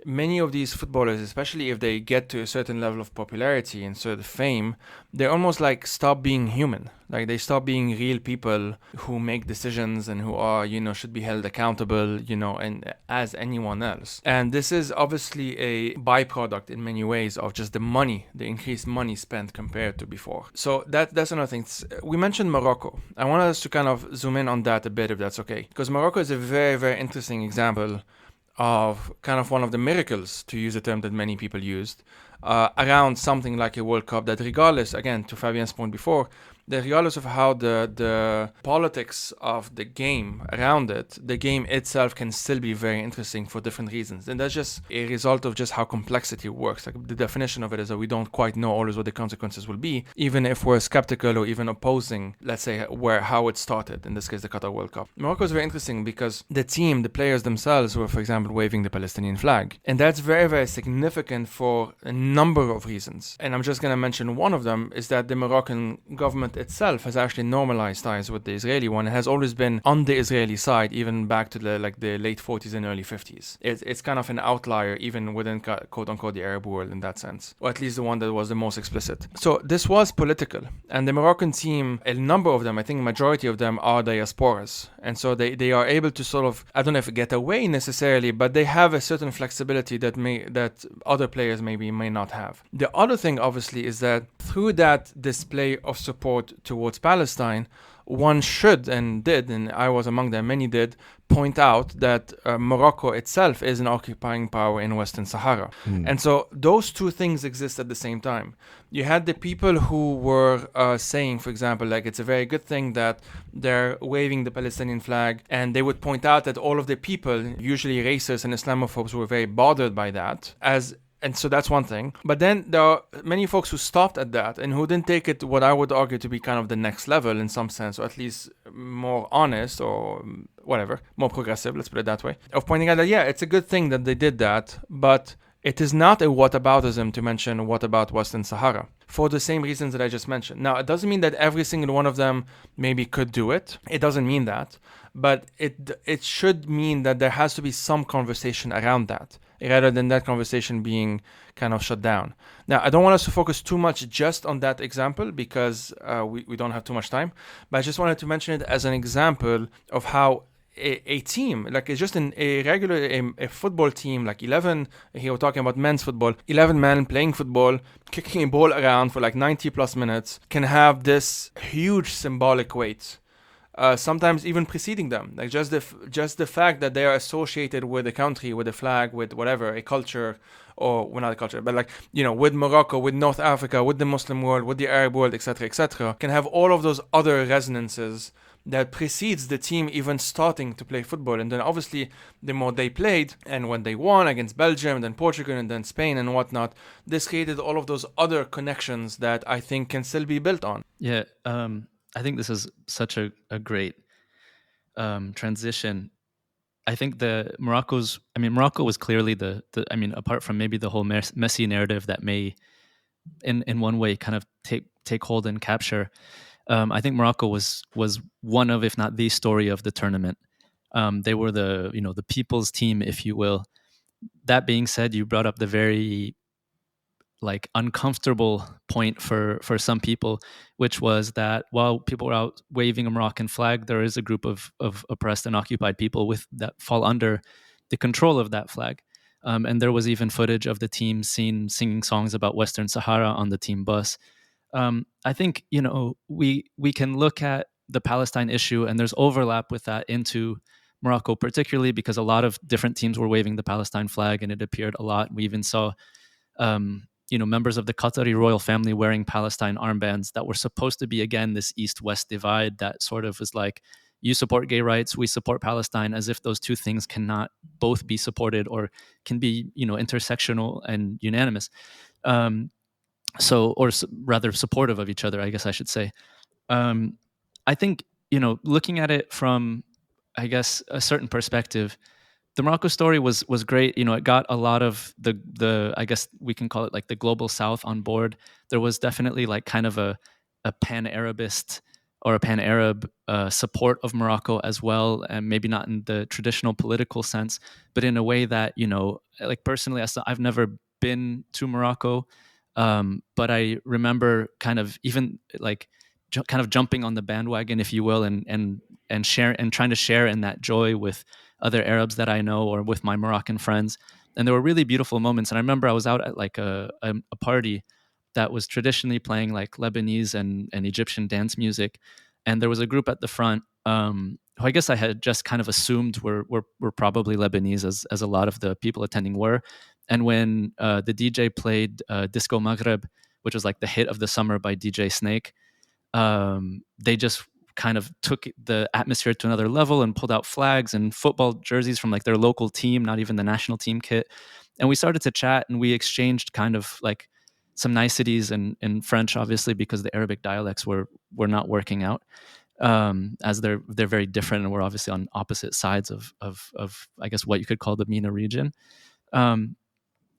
Speaker 1: many of these footballers, especially if they get to a certain level of popularity and sort of fame, they almost like stop being human. Like they stop being real people who make decisions and who are, should be held accountable, and as anyone else. And this is obviously a byproduct in many ways of just the increased money spent compared to before. So that's another thing. We mentioned Morocco. I want us to kind of zoom in on that a bit, if that's okay. Because Morocco is a very, very interesting example of kind of one of the miracles, to use a term that many people used, around something like a World Cup that, regardless, again, to Fabien's point before, that regardless of how the politics of the game around it, the game itself can still be very interesting for different reasons. And that's just a result of just how complexity works. Like the definition of it is that we don't quite know always what the consequences will be, even if we're skeptical or even opposing, let's say, how it started, in this case, the Qatar World Cup. Morocco is very interesting because the players themselves were, for example, waving the Palestinian flag. And that's very, very significant for a number of reasons. And I'm just going to mention one of them, is that the Moroccan government itself has actually normalized ties with the Israeli one. It has always been on the Israeli side, even back to the late 40s and early 50s. It's kind of an outlier even within quote unquote the Arab world in that sense, or at least the one that was the most explicit. So this was political, and the Moroccan team, a number of them, I think majority of them, are diasporas, and so they are able to sort of, I don't know if get away necessarily, but they have a certain flexibility that other players may not have. The other thing obviously is that through that display of support towards Palestine, one should and did, and I was among them, many did, point out that Morocco itself is an occupying power in Western Sahara. And so those two things exist at the same time. You had the people who were saying, for example, like it's a very good thing that they're waving the Palestinian flag, and they would point out that all of the people, usually racists and Islamophobes, were very bothered by that, and so that's one thing. But then there are many folks who stopped at that and who didn't take it, what I would argue, to be kind of the next level in some sense, or at least more honest or whatever, more progressive, let's put it that way, of pointing out that, yeah, it's a good thing that they did that, but it is not a whataboutism to mention what about Western Sahara, for the same reasons that I just mentioned. Now, it doesn't mean that every single one of them maybe could do it. It doesn't mean that. But it should mean that there has to be some conversation around that, rather than that conversation being kind of shut down. Now, I don't want us to focus too much just on that example because we don't have too much time, but I just wanted to mention it as an example of how a team, like it's just a regular a football team, like 11, here we're talking about men's football, 11 men playing football, kicking a ball around for like 90 plus minutes, can have this huge symbolic weight. Sometimes even preceding them, like just the fact that they are associated with a country, with a flag, with whatever, a culture, or well, not a culture, but like, with Morocco, with North Africa, with the Muslim world, with the Arab world, etc., can have all of those other resonances that precedes the team even starting to play football. And then obviously the more they played, and when they won against Belgium and then Portugal and then Spain and whatnot, this created all of those other connections that I think can still be built on.
Speaker 3: Yeah, I think this is such a great transition. I think Morocco was clearly apart from maybe the whole Messi narrative that may in one way kind of take hold and capture, I think Morocco was one of, if not the story of the tournament. They were the people's team, if you will. That being said, you brought up the very like uncomfortable point for some people, which was that while people were out waving a Moroccan flag, there is a group of oppressed and occupied people with that fall under the control of that flag. And there was even footage of the team seen singing songs about Western Sahara on the team bus. I think, you know, we can look at the Palestine issue, and there's overlap with that into Morocco, particularly because a lot of different teams were waving the Palestine flag, and it appeared a lot. We even saw, you know, members of the Qatari royal family wearing Palestine armbands that were supposed to be, again, this East-West divide that sort of was like, you support gay rights, we support Palestine, as if those two things cannot both be supported or can be, you know, intersectional and unanimous. Or rather supportive of each other, I guess I should say. I think, you know, looking at it from, I guess, a certain perspective, the Morocco story was great. You know, it got a lot of the I guess we can call it like the global South on board. There was definitely like kind of a pan-Arabist or a pan-Arab support of Morocco as well, and maybe not in the traditional political sense, but in a way that, you know, like personally, I've never been to Morocco, but I remember kind of even like kind of jumping on the bandwagon, if you will, and share and trying to share in that joy with other Arabs that I know or with my Moroccan friends. And there were really beautiful moments. And I remember I was out at like a party that was traditionally playing like Lebanese and Egyptian dance music. And there was a group at the front who I guess I had just kind of assumed were probably Lebanese, as a lot of the people attending were. And when the DJ played Disco Maghreb, which was like the hit of the summer by DJ Snake, they just kind of took the atmosphere to another level and pulled out flags and football jerseys from like their local team, not even the national team kit. And we started to chat and we exchanged kind of like some niceties in French, obviously, because the Arabic dialects were not working out, as they're very different, and we're obviously on opposite sides of I guess what you could call the MENA region.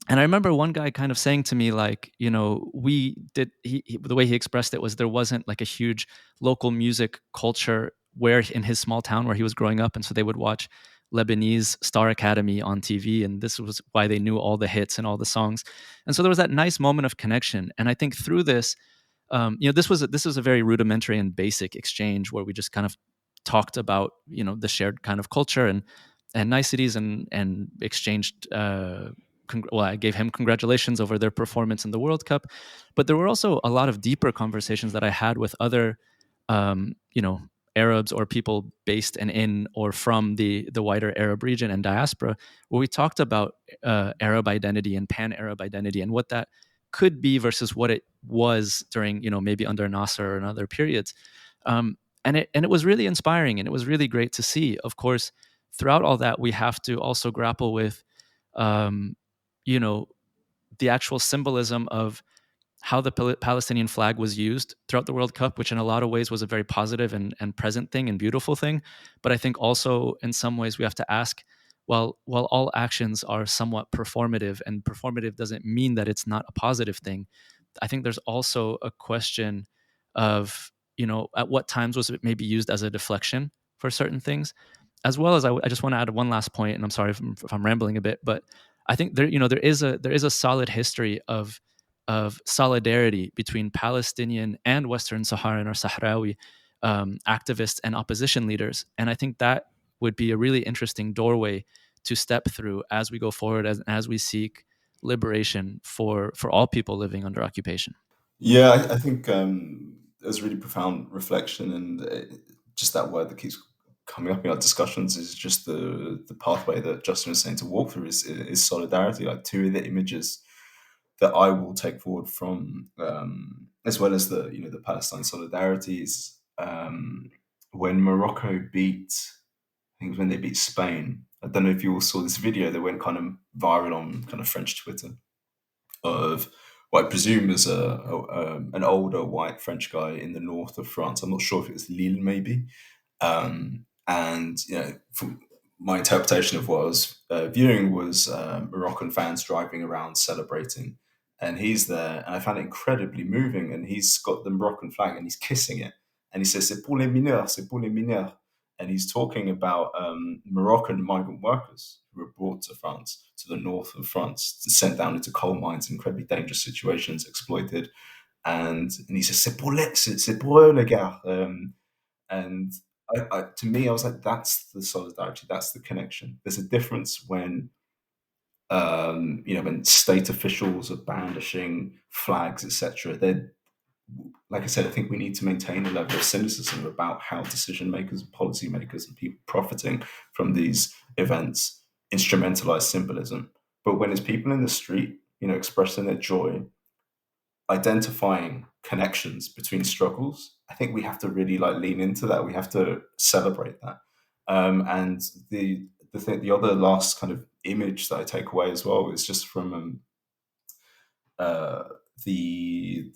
Speaker 3: And I remember one guy kind of saying to me, like, you know, the way he expressed it was there wasn't like a huge local music culture where in his small town where he was growing up. And so they would watch Lebanese Star Academy on TV. And this was why they knew all the hits and all the songs. And so there was that nice moment of connection. And I think through this, you know, this was a very rudimentary and basic exchange where we just kind of talked about, you know, the shared kind of culture and niceties and exchanged I gave him congratulations over their performance in the World Cup, but there were also a lot of deeper conversations that I had with other, you know, Arabs or people based in or from the wider Arab region and diaspora, where we talked about Arab identity and pan-Arab identity and what that could be versus what it was during, you know, maybe under Nasser or in other periods. And it was really inspiring and it was really great to see. Of course, throughout all that, we have to also grapple with, you know, the actual symbolism of how the Palestinian flag was used throughout the World Cup, which in a lot of ways was a very positive and present thing and beautiful thing. But I think also in some ways we have to ask, well, while all actions are somewhat performative, and performative doesn't mean that it's not a positive thing, I think there's also a question of, you know, at what times was it maybe used as a deflection for certain things, as well as I just want to add one last point, and I'm sorry if I'm rambling a bit, but I think there, you know, there is a solid history of solidarity between Palestinian and Western Saharan or Sahrawi activists and opposition leaders, and I think that would be a really interesting doorway to step through as we go forward, as we seek liberation for all people living under occupation.
Speaker 2: Yeah, I think there's a really profound reflection, and just that word that keeps coming up in our discussions is just the pathway that Justin was saying to walk through is solidarity. Like two of the images that I will take forward from, as well as the the Palestine solidarities, when Morocco beat, I think it was when they beat Spain. I don't know if you all saw this video that went kind of viral on kind of French Twitter of what I presume is an older white French guy in the north of France. I'm not sure if it was Lille, maybe. And from my interpretation of what I was viewing was Moroccan fans driving around celebrating, and he's there, and I found it incredibly moving. And he's got the Moroccan flag, and he's kissing it, and he says "C'est pour les mineurs, c'est pour les mineurs," and he's talking about Moroccan migrant workers who were brought to France, to the north of France, sent down into coal mines, incredibly dangerous situations, exploited. And he says, c'est pour eux, les gars. And to me, I was like, that's the solidarity, that's the connection. There's a difference when, when state officials are brandishing flags, etc. They're, like I said, I think we need to maintain a level of cynicism about how decision makers, policymakers, and people profiting from these events instrumentalize symbolism. But when it's people in the street, expressing their joy, identifying connections between struggles, I think we have to really lean into that. We have to celebrate that. And the other last kind of image that I take away as well is just from the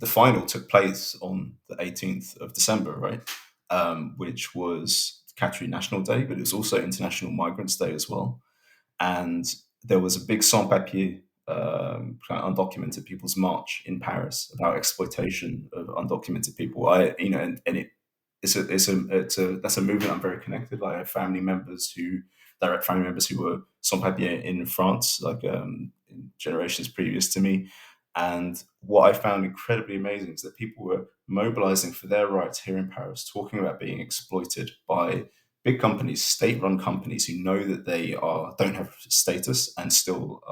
Speaker 2: final took place on the 18th of December, right? Which was Qatari National Day, but it was also International Migrants Day as well. And there was a big sans-papiers, undocumented people's march in Paris about exploitation of undocumented people. That's a movement I'm very connected. I have direct family members who were sans-papiers in France, in generations previous to me. And what I found incredibly amazing is that people were mobilizing for their rights here in Paris, talking about being exploited by big companies, state-run companies who know that they don't have status and still,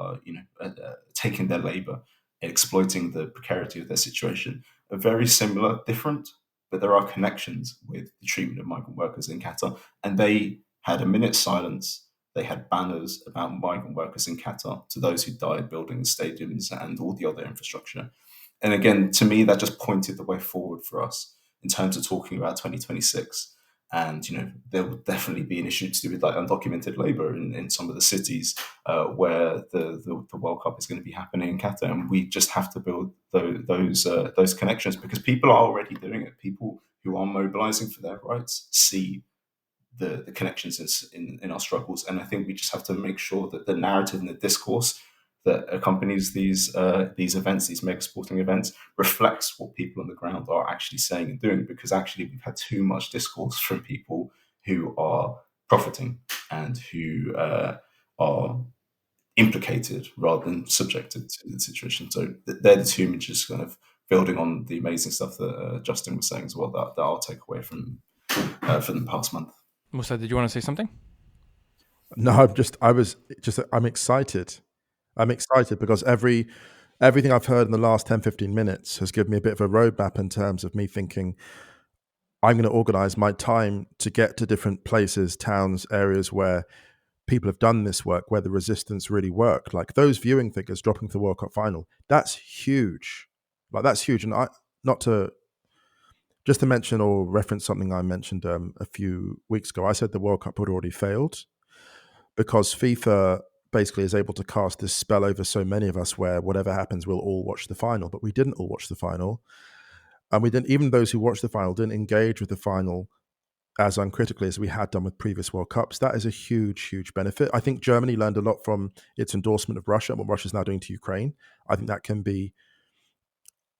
Speaker 2: taking their labor and exploiting the precarity of their situation. Are very similar, different, but there are connections with the treatment of migrant workers in Qatar. And they had a minute's silence. They had banners about migrant workers in Qatar to those who died building the stadiums and all the other infrastructure. And again, to me, that just pointed the way forward for us in terms of talking about 2026. And, there will definitely be an issue to do with undocumented labor in some of the cities where the World Cup is going to be happening in Qatar. And we just have to build those connections because people are already doing it. People who are mobilizing for their rights see the connections in our struggles. And I think we just have to make sure that the narrative and the discourse that accompanies these events, these mega sporting events, reflects what people on the ground are actually saying and doing, because actually we've had too much discourse from people who are profiting and who are implicated rather than subjected to the situation. So they're the two images kind of building on the amazing stuff that Justin was saying as well, that I'll take away from the past month.
Speaker 1: Musa, did you want to say something?
Speaker 4: No, I'm excited. I'm excited because everything I've heard in the last 10, 15 minutes has given me a bit of a roadmap in terms of me thinking I'm going to organize my time to get to different places, towns, areas where people have done this work, where the resistance really worked. Like those viewing figures dropping to the World Cup final, that's huge. That's huge. And just to mention or reference something I mentioned a few weeks ago, I said the World Cup had already failed because FIFA basically is able to cast this spell over so many of us where whatever happens, we'll all watch the final. But we didn't all watch the final. And even those who watched the final didn't engage with the final as uncritically as we had done with previous World Cups. That is a huge, huge benefit. I think Germany learned a lot from its endorsement of Russia and what Russia's now doing to Ukraine. I think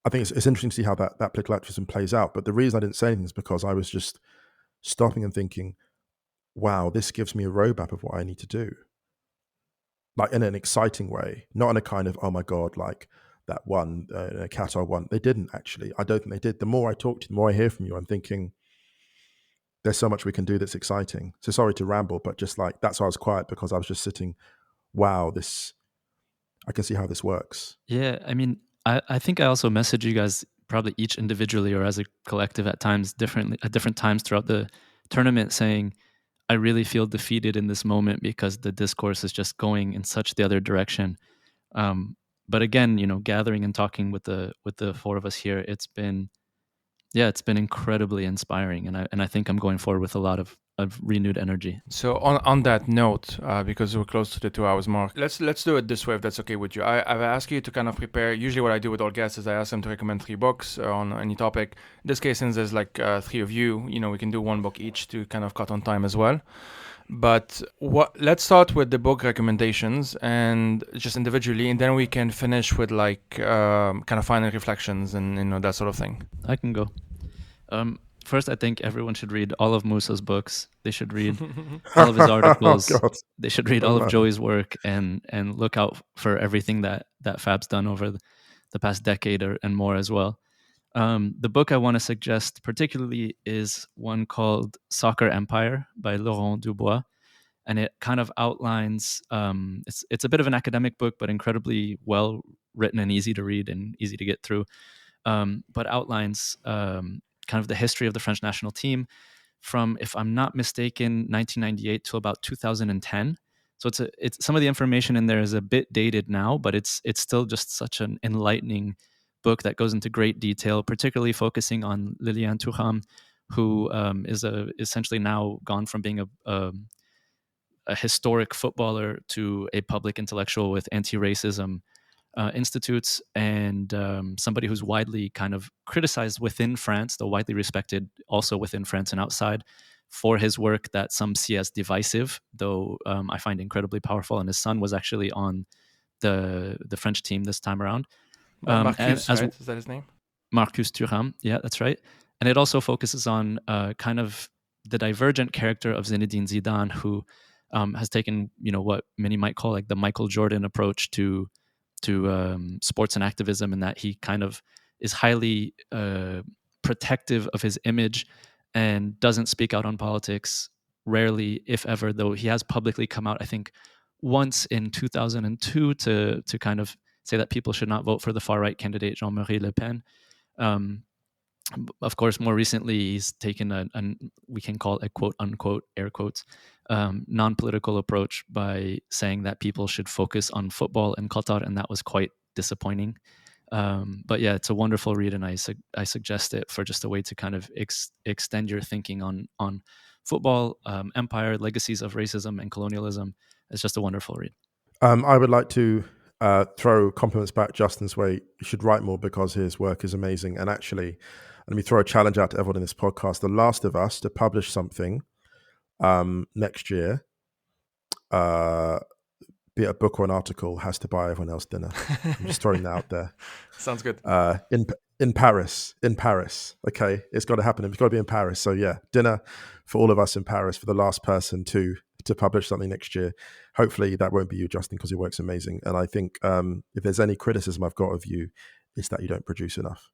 Speaker 4: it's interesting to see how that political activism plays out. But the reason I didn't say anything is because I was just stopping and thinking, wow, this gives me a roadmap of what I need to do. In an exciting way, not in a kind of, oh my God, that one, Qatar won. They didn't actually. I don't think they did. The more I talk to you, the more I hear from you, I'm thinking there's so much we can do that's exciting. So sorry to ramble, but just that's why I was quiet, because I was just sitting, wow, I can see how this works.
Speaker 3: Yeah, I mean, I think I also messaged you guys probably each individually or as a collective at different times throughout the tournament saying, I really feel defeated in this moment because the discourse is just going in such the other direction. But again, gathering and talking with the four of us here, it's been incredibly inspiring, and I think I'm going forward with a lot of renewed energy.
Speaker 1: So on that note, because we're close to the 2 hours mark, let's do it this way if that's okay with you. I've asked you to kind of prepare. Usually what I do with all guests is I ask them to recommend 3 books on any topic. In this case, since there's 3 of you, we can do 1 book each to kind of cut on time as well. But let's start with the book recommendations and just individually, and then we can finish with kind of final reflections and that sort of thing.
Speaker 3: I can go. First, I think everyone should read all of Musa's books. They should read all of his
Speaker 4: Oh,
Speaker 3: articles.
Speaker 4: God.
Speaker 3: They should read
Speaker 4: Oh,
Speaker 3: all
Speaker 4: no.
Speaker 3: of Joey's work and look out for everything that Fab's done over the past decade and more as well. The book I want to suggest particularly is one called Soccer Empire by Laurent Dubois. And it kind of outlines, it's a bit of an academic book, but incredibly well written and easy to read and easy to get through. But outlines kind of the history of the French national team from, if I'm not mistaken, 1998 to about 2010. So it's some of the information in there is a bit dated now, but it's still just such an enlightening book that goes into great detail, particularly focusing on Liliane Thuram, who is essentially now gone from being a historic footballer to a public intellectual with anti-racism institutes, and somebody who's widely kind of criticized within France, though widely respected also within France and outside, for his work that some see as divisive, though I find incredibly powerful. And his son was actually on the French team this time around.
Speaker 1: Marcus,
Speaker 3: As
Speaker 1: right? Is that his name?
Speaker 3: Marcus Thuram, yeah, that's right. And it also focuses on kind of the divergent character of Zinedine Zidane, who has taken, what many might call like the Michael Jordan approach to sports and activism, in that he kind of is highly protective of his image and doesn't speak out on politics, rarely, if ever, though he has publicly come out, I think, once in 2002 to kind of say that people should not vote for the far-right candidate Jean-Marie Le Pen. Of course, more recently, he's taken we can call it a quote unquote, air quotes, non-political approach by saying that people should focus on football in Qatar, and that was quite disappointing. But yeah, it's a wonderful read, and I suggest it for just a way to kind of extend your thinking on football, empire, legacies of racism and colonialism. It's just a wonderful read.
Speaker 4: I would like to throw compliments back Justin's way. You should write more because his work is amazing. And actually, let me throw a challenge out to everyone in this podcast. The Last of Us to publish something next year, be it a book or an article, has to buy everyone else dinner. I'm just throwing that out there.
Speaker 1: Sounds good.
Speaker 4: In Paris. Okay, it's got to happen. It's got to be in Paris. So yeah, dinner for all of us in Paris for the last person to publish something next year. Hopefully that won't be you, Justin, because your work's amazing. And I think if there's any criticism I've got of you, it's that you don't produce enough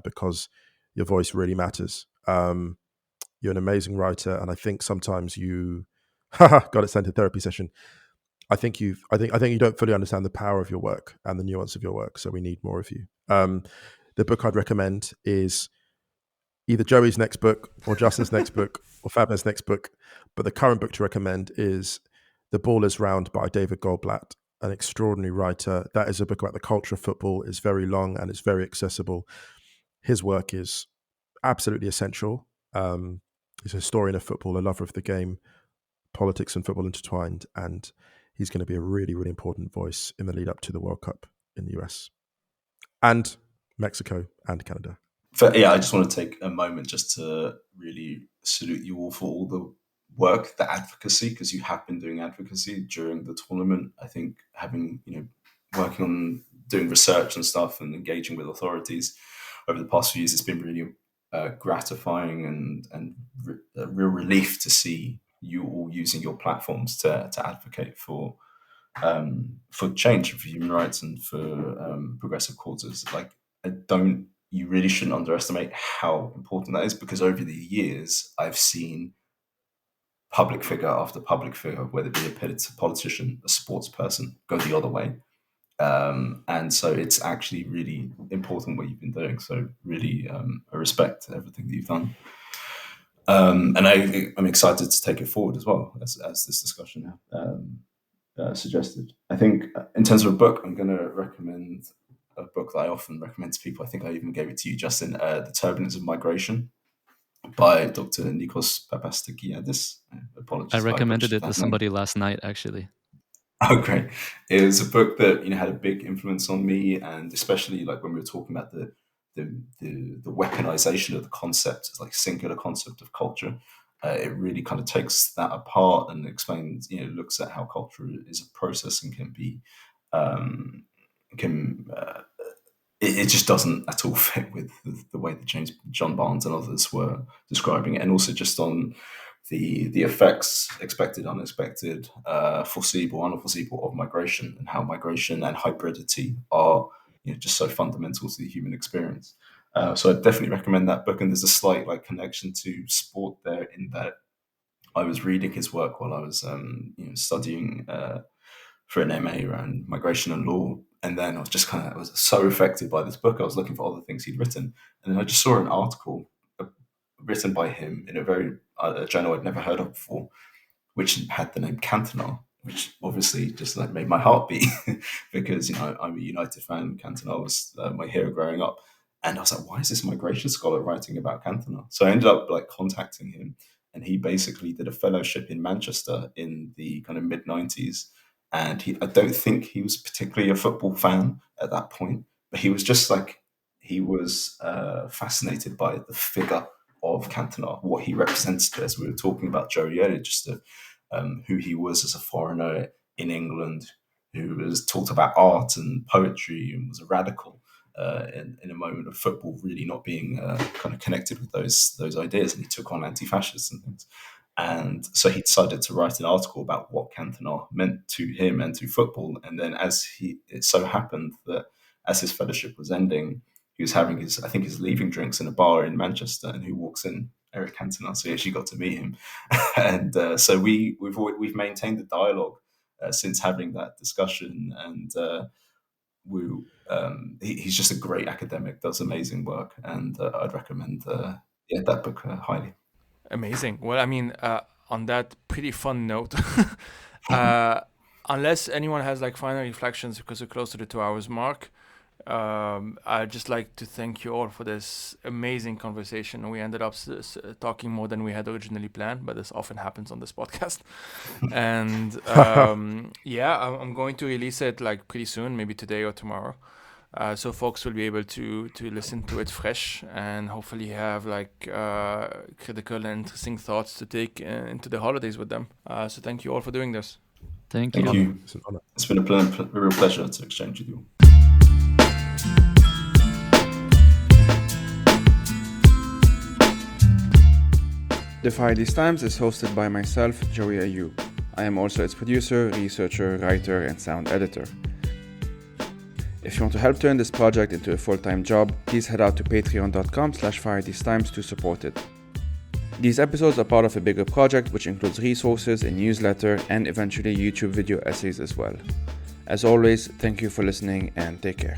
Speaker 4: because your voice really matters. You're an amazing writer, and I think sometimes you got it sent to therapy session. I think you don't fully understand the power of your work and the nuance of your work. So we need more of you. The book I'd recommend is either Joey's next book or Justin's next book or Fabien's next book. But the current book to recommend is The Ball is Round by David Goldblatt, an extraordinary writer. That is a book about the culture of football. It's very long and it's very accessible. His work is absolutely essential. He's a historian of football, a lover of the game, politics and football intertwined, and he's going to be a really, really important voice in the lead up to the World Cup in the US and Mexico and Canada.
Speaker 2: I just want to take a moment just to really salute you all for all the work, the advocacy, because you have been doing advocacy during the tournament. I think having, working on doing research and stuff and engaging with authorities over the past few years, it's been really gratifying and a real relief to see you all using your platforms to advocate for change, for human rights, and for progressive causes. You really shouldn't underestimate how important that is, because over the years, I've seen public figure after public figure, whether it be a politician, a sports person, go the other way. And so it's actually really important what you've been doing. So really, I respect everything that you've done. And I'm excited to take it forward as well, as this discussion suggested. I think in terms of a book, I'm going to recommend a book that I often recommend to people. I think I even gave it to you, Justin, The Turbulence of Migration by Dr. Nikos Papastakiadis. Apologies.
Speaker 3: I recommended it to somebody last night, actually.
Speaker 2: Oh, great. It was a book that, had a big influence on me, and especially like when we were talking about the weaponization of the concept, it's like singular concept of culture. It really kind of takes that apart and explains, looks at how culture is a process and can be it just doesn't at all fit with the way that John Barnes and others were describing it, and also just on the effects, expected, unexpected, foreseeable, unforeseeable, of migration, and how migration and hybridity are just so fundamental to the human experience. So I definitely recommend that book, and there's a slight connection to sport there, in that I was reading his work while I was studying for an MA around migration and law. And then I was so affected by this book. I was looking for all the things he'd written. And then I just saw an article written by him in a journal I'd never heard of before, which had the name Cantona, which obviously just made my heart beat because, I'm a United fan. Cantona was my hero growing up. And I was like, why is this migration scholar writing about Cantona? So I ended up contacting him, and he basically did a fellowship in Manchester in the kind of mid-90s. And I don't think he was particularly a football fan at that point, but he was just he was fascinated by the figure of Cantona, what he represented, as we were talking about Joey Ayoub, just who he was as a foreigner in England, who was talked about art and poetry and was a radical in a moment of football really not being kind of connected with those ideas, and he took on anti-fascists and things. And so he decided to write an article about what Cantona meant to him and to football. And then it so happened that as his fellowship was ending, he was having his leaving drinks in a bar in Manchester, and who walks in? Eric Cantona. So he actually got to meet him. And so we've maintained the dialogue since having that discussion. And he's just a great academic, does amazing work. And I'd recommend that book highly.
Speaker 1: Amazing. Well, I mean, on that pretty fun note, unless anyone has final reflections, because we're close to the 2 hours mark, I'd just like to thank you all for this amazing conversation. We ended up talking more than we had originally planned, but this often happens on this podcast. And I'm going to release it pretty soon, maybe today or tomorrow. So folks will be able to listen to it fresh, and hopefully have critical and interesting thoughts to take into the holidays with them. So thank you all for doing this.
Speaker 3: Thank
Speaker 2: Thank
Speaker 3: you.
Speaker 2: you. It's been a real pleasure to exchange with you.
Speaker 1: The Fire These Times is hosted by myself, Joey Ayoub. I am also its producer, researcher, writer, and sound editor. If you want to help turn this project into a full-time job, please head out to patreon.com/firethesetimes to support it. These episodes are part of a bigger project which includes resources, a newsletter, and eventually YouTube video essays as well. As always, thank you for listening and take care.